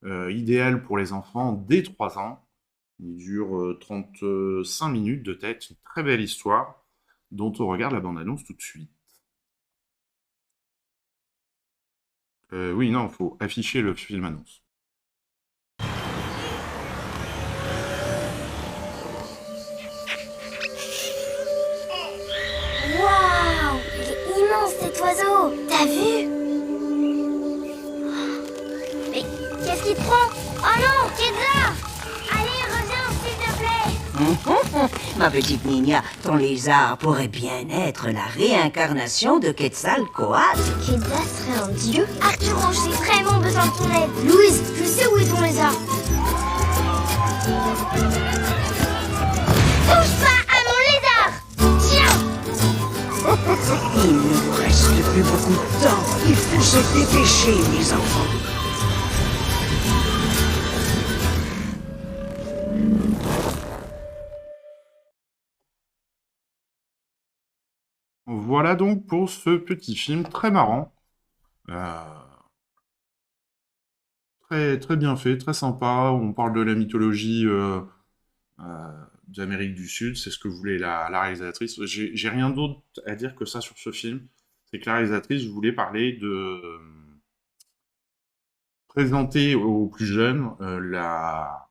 Idéal pour les enfants dès 3 ans. Il dure 35 minutes de tête, une très belle histoire, dont on regarde la bande-annonce tout de suite. Oui, non, il faut afficher le film-annonce. Waouh! Il est immense cet oiseau! T'as vu? Mais qu'est-ce qui te prend? Oh non! Kedza! Allez, reviens, s'il te plaît! Ma petite Nina, ton lézard pourrait bien être la réincarnation de Quetzalcoatl. Kedza serait un dieu? Arthur, j'ai vraiment besoin de ton aide. Louise, je sais où est ton lézard. Touche pas à mon lézard! Tiens! Il ne vous reste plus beaucoup de temps. Il faut se dépêcher, mes enfants. Voilà donc pour ce petit film très marrant. Très, très bien fait, très sympa. On parle de la mythologie d'Amérique du Sud, c'est ce que voulait la réalisatrice. J'ai rien d'autre à dire que ça sur ce film. C'est que la réalisatrice voulait parler de... présenter aux plus jeunes la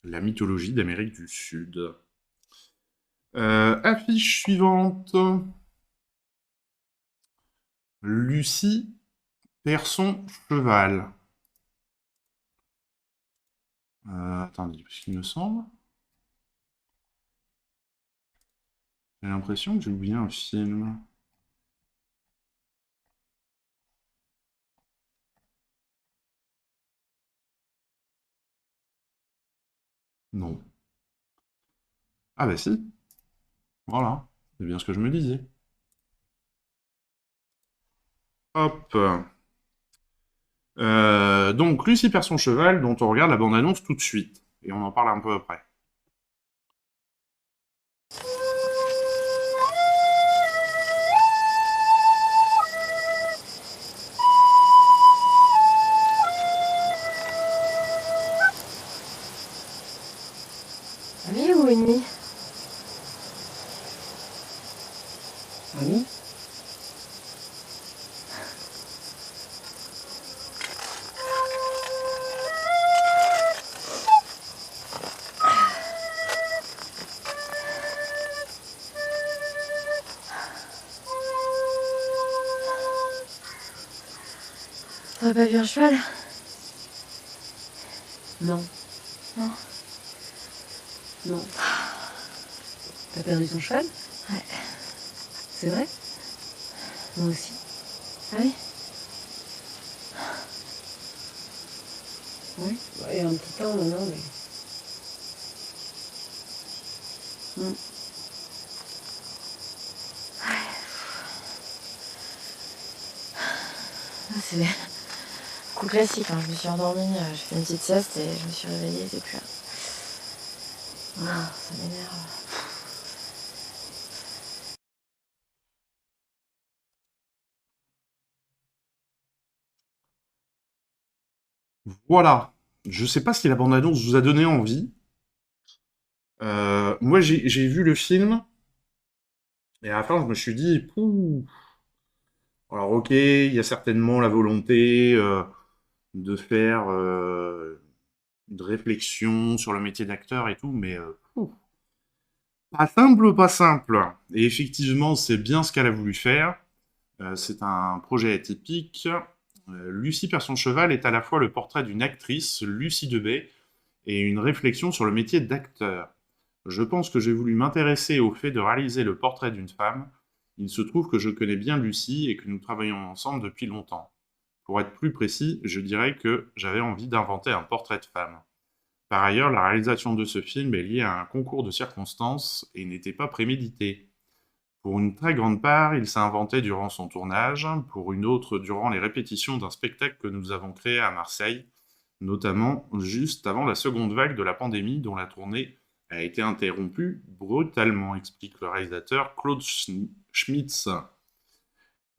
mythologie d'Amérique du Sud. Affiche suivante. Lucie perd son cheval. Attendez, parce qu'il me semble... J'ai l'impression que j'ai oublié un film. Non. Ah bah si. Voilà. C'est bien ce que je me disais. Hop. Donc, Lucie perd son cheval, dont on regarde la bande-annonce tout de suite. Et on en parle un peu après. Oui, Winnie. Oui? T'aurais pas vu un cheval? Non. Non. Non. T'as perdu ton cheval? Ouais. C'est vrai? Moi aussi. Ah oui? Oui. Bah, il y a un petit temps maintenant, mais... Ah, c'est coup classique, hein. Je me suis endormie, j'ai fait une petite sieste et je me suis réveillée, et c'est plus là. Ah, ça m'énerve. Voilà. Je sais pas si la bande-annonce vous a donné envie. Moi, j'ai vu le film, et à la fin, je me suis dit, pouh. Alors, ok, il y a certainement la volonté de faire une réflexion sur le métier d'acteur et tout, mais pas simple, pas simple. Et effectivement, c'est bien ce qu'elle a voulu faire. C'est un projet atypique. Lucie perd son cheval est à la fois le portrait d'une actrice, Lucie Debay, et une réflexion sur le métier d'acteur. Je pense que j'ai voulu m'intéresser au fait de réaliser le portrait d'une femme. Il se trouve que je connais bien Lucie et que nous travaillons ensemble depuis longtemps. Pour être plus précis, je dirais que j'avais envie d'inventer un portrait de femme. Par ailleurs, la réalisation de ce film est liée à un concours de circonstances et n'était pas prémédité. Pour une très grande part, il s'est inventé durant son tournage, pour une autre durant les répétitions d'un spectacle que nous avons créé à Marseille, notamment juste avant la seconde vague de la pandémie dont la tournée a été interrompue brutalement, explique le réalisateur Claude Schmitz.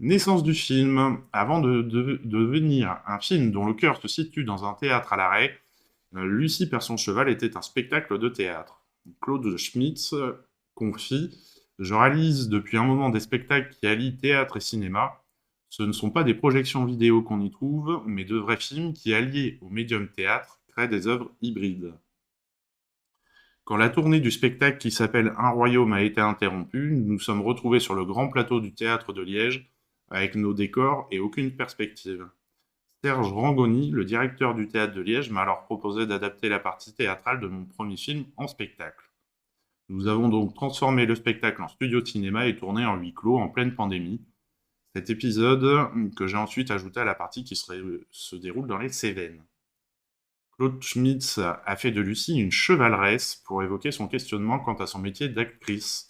Naissance du film. Avant de devenir un film dont le cœur se situe dans un théâtre à l'arrêt, Lucie perd son cheval était un spectacle de théâtre. Claude Schmitz confie « Je réalise depuis un moment des spectacles qui allient théâtre et cinéma. Ce ne sont pas des projections vidéo qu'on y trouve, mais de vrais films qui, alliés au médium théâtre, créent des œuvres hybrides. » Quand la tournée du spectacle qui s'appelle Un royaume a été interrompue, nous nous sommes retrouvés sur le grand plateau du théâtre de Liège, avec nos décors et aucune perspective. Serge Rangoni, le directeur du théâtre de Liège, m'a alors proposé d'adapter la partie théâtrale de mon premier film en spectacle. Nous avons donc transformé le spectacle en studio de cinéma et tourné en huis clos en pleine pandémie. Cet épisode que j'ai ensuite ajouté à la partie qui se déroule dans les Cévennes. Claude Schmitz a fait de Lucie une chevaleresse pour évoquer son questionnement quant à son métier d'actrice.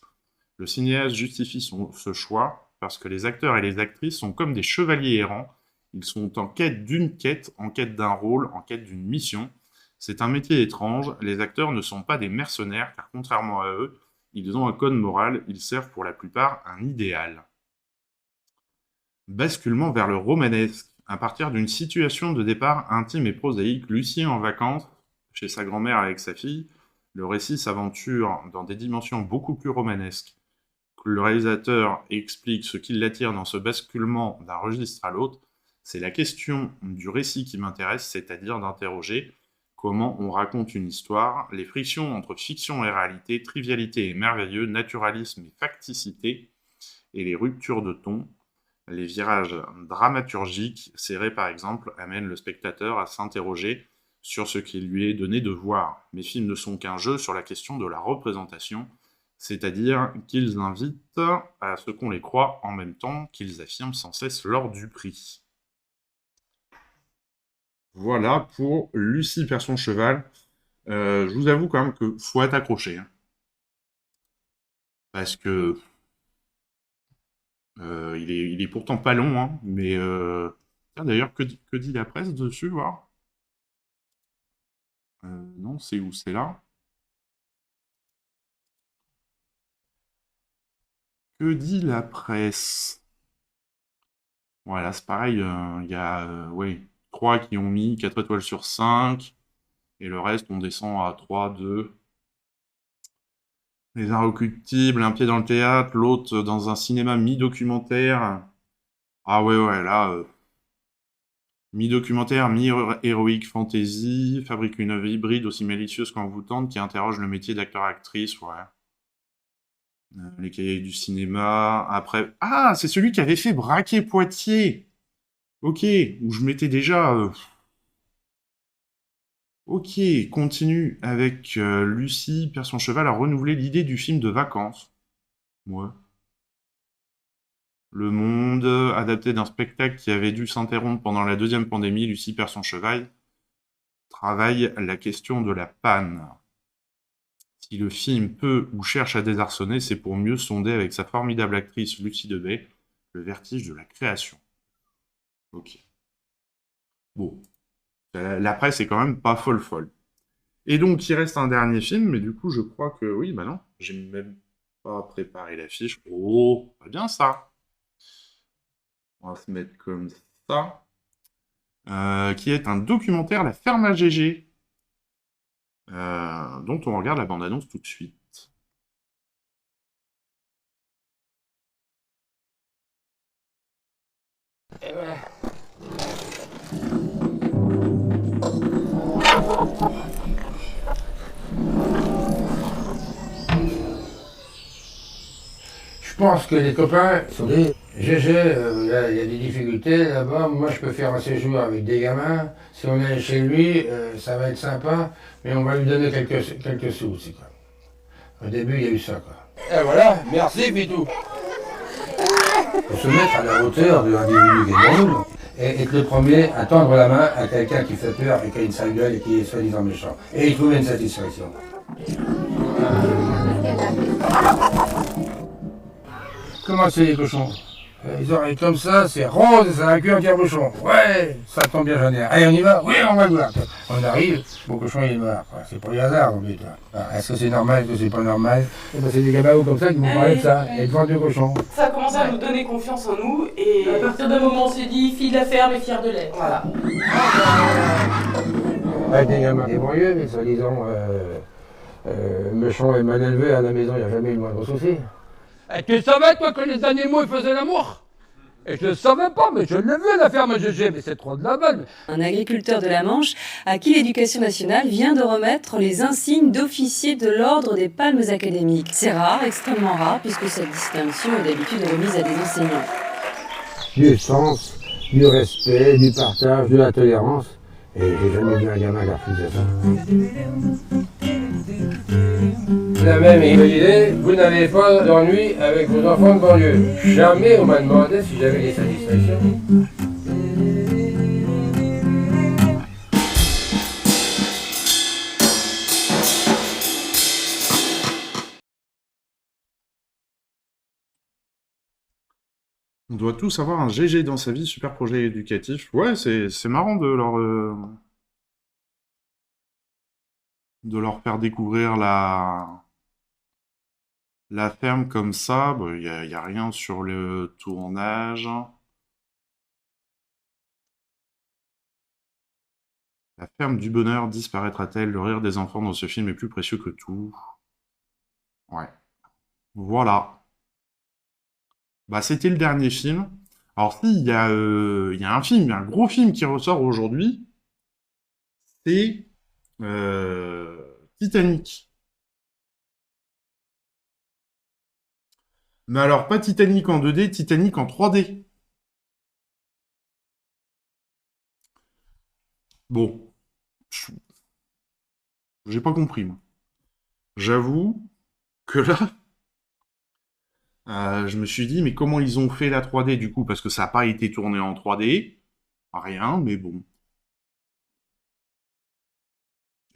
Le cinéaste justifie ce choix parce que les acteurs et les actrices sont comme des chevaliers errants. Ils sont en quête d'une quête, en quête d'un rôle, en quête d'une mission. C'est un métier étrange. Les acteurs ne sont pas des mercenaires car contrairement à eux, ils ont un code moral. Ils servent pour la plupart un idéal. Basculement vers le romanesque. À partir d'une situation de départ intime et prosaïque, Lucie en vacances chez sa grand-mère avec sa fille, le récit s'aventure dans des dimensions beaucoup plus romanesques. Le réalisateur explique ce qui l'attire dans ce basculement d'un registre à l'autre. C'est la question du récit qui m'intéresse, c'est-à-dire d'interroger comment on raconte une histoire, les frictions entre fiction et réalité, trivialité et merveilleux, naturalisme et facticité, et les ruptures de ton. Les virages dramaturgiques serrés, par exemple, amènent le spectateur à s'interroger sur ce qui lui est donné de voir. Mes films ne sont qu'un jeu sur la question de la représentation, c'est-à-dire qu'ils invitent à ce qu'on les croit en même temps qu'ils affirment sans cesse lors du prix. Voilà pour Lucie perd son cheval. Je vous avoue quand même qu'il faut être accroché. Hein. Parce que... il est pourtant pas long, hein, mais... Tiens, d'ailleurs, que dit la presse dessus, voir non, c'est où? C'est là. Que dit la presse? Voilà, c'est pareil, il y a 3 qui ont mis 4 étoiles sur 5, et le reste, on descend à 3, 2... Les Inrecuptibles, un pied dans le théâtre, l'autre dans un cinéma mi-documentaire. Ah ouais, là... mi-documentaire, mi-héroïque fantasy, fabrique une œuvre hybride aussi malicieuse qu'envoûtante qui interroge le métier d'acteur-actrice, ouais. Les cahiers du cinéma, après... Ah, c'est celui qui avait fait Braquer Poitiers. Ok, où je m'étais déjà... Ok, continue avec Lucie perd son cheval à renouveler l'idée du film de vacances. Ouais. Le Monde, adapté d'un spectacle qui avait dû s'interrompre pendant la deuxième pandémie, Lucie perd son cheval, travaille la question de la panne. Si le film peut ou cherche à désarçonner, c'est pour mieux sonder avec sa formidable actrice Lucie Debay le vertige de la création. Ok. Bon. La presse est quand même pas folle. Et donc, il reste un dernier film, mais du coup, je crois que... Oui, bah non, j'ai même pas préparé l'affiche. Oh, pas bien ça. On va se mettre comme ça. Qui est un documentaire, La ferme à Gégé, dont on regarde la bande-annonce tout de suite. Et ouais. Je pense que les copains sont des GG, là il y a des difficultés là-bas, moi je peux faire un séjour avec des gamins, si on est chez lui, ça va être sympa, mais on va lui donner quelques sous aussi quoi. Au début il y a eu ça quoi. Et voilà, merci Pitou. Faut se mettre à la hauteur de l'individu qui est devant nous et être le premier à tendre la main à quelqu'un qui fait peur et qui a une sale gueule et qui est soi-disant méchant. Et y trouver une satisfaction. Comment c'est les cochons? Les oreilles comme ça, c'est rose et ça a cuire tire-bouchon. Ouais, ça tombe bien, j'en ai un. Allez, on y va? Oui, on va voir. On arrive, mon cochon il est mort. C'est pas le hasard en but. Est-ce que c'est normal, est-ce que c'est pas normal? Et ben, c'est des gabaos comme ça qui vont parler de ça et de vendre du cochon. Ça a commencé à nous donner confiance en nous et à partir d'un moment on s'est dit fille de la ferme et fière de l'être. Voilà. Avec des gamins débrouilleux, mais soi-disant méchants et mal élevés à la maison, il n'y a jamais eu le moindre souci. Et tu savais, toi, que les animaux, ils faisaient l'amour? Et je ne le savais pas, mais je l'ai vu à la ferme GG, mais c'est trop de la balle. Un agriculteur de la Manche à qui l'Éducation nationale vient de remettre les insignes d'officier de l'ordre des palmes académiques. C'est rare, extrêmement rare, puisque cette distinction est d'habitude remise à des enseignants. Du sens, du respect, du partage, de la tolérance. Et j'ai jamais vu un gamin qui a refusé ça. La même idée, vous n'avez pas d'ennui avec vos enfants de banlieue. Jamais on m'a demandé si j'avais des satisfactions. On doit tous avoir un GG dans sa vie, super projet éducatif. Ouais, c'est marrant de leur faire découvrir la ferme comme ça. Il n'y a rien sur le tournage. La ferme du bonheur disparaîtra-t-elle? Le rire des enfants dans ce film est plus précieux que tout. Ouais. Voilà. Bah, c'était le dernier film. Alors, si, il y a un film, il y a un gros film qui ressort aujourd'hui. C'est Titanic. Mais alors, pas Titanic en 2D, Titanic en 3D. Bon. J'ai pas compris, moi. J'avoue que là... je me suis dit, mais comment ils ont fait la 3D du coup? Parce que ça n'a pas été tourné en 3D. Rien, mais bon.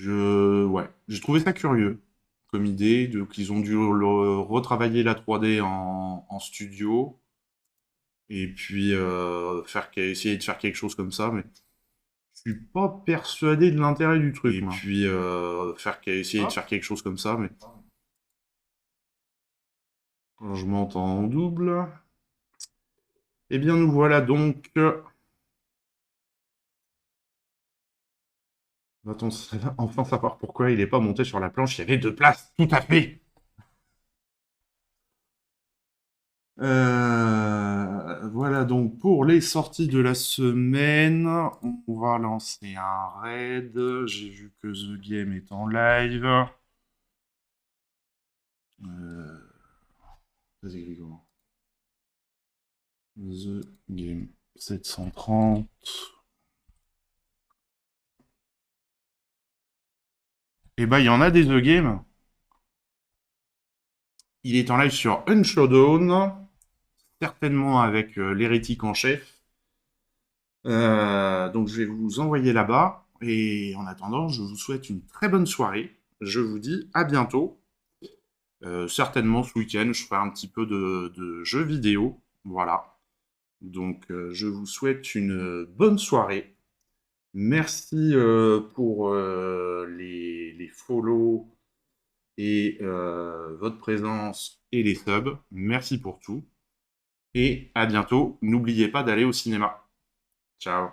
Ouais, j'ai trouvé ça curieux comme idée. Donc ils ont dû retravailler la 3D en studio. Et puis essayer de faire quelque chose comme ça, mais je suis pas persuadé de l'intérêt du truc. Et puis essayer de faire quelque chose comme ça, mais... Je m'entends en double. Eh bien, nous voilà donc... Va-t-on enfin savoir pourquoi il n'est pas monté sur la planche? Il y avait 2 places, tout à fait. Voilà donc pour les sorties de la semaine. On va lancer un raid. J'ai vu que The Game est en live. Ça s'écrit comment? The Game 730. Et bah il y en a des The Game. Il est en live sur Unshowdown, certainement avec l'hérétique en chef. Donc je vais vous envoyer là-bas. Et en attendant, je vous souhaite une très bonne soirée. Je vous dis à bientôt. Certainement ce week-end, je ferai un petit peu de jeux vidéo. Voilà. Donc, je vous souhaite une bonne soirée. Merci pour les follow et votre présence et les subs. Merci pour tout. Et à bientôt. N'oubliez pas d'aller au cinéma. Ciao.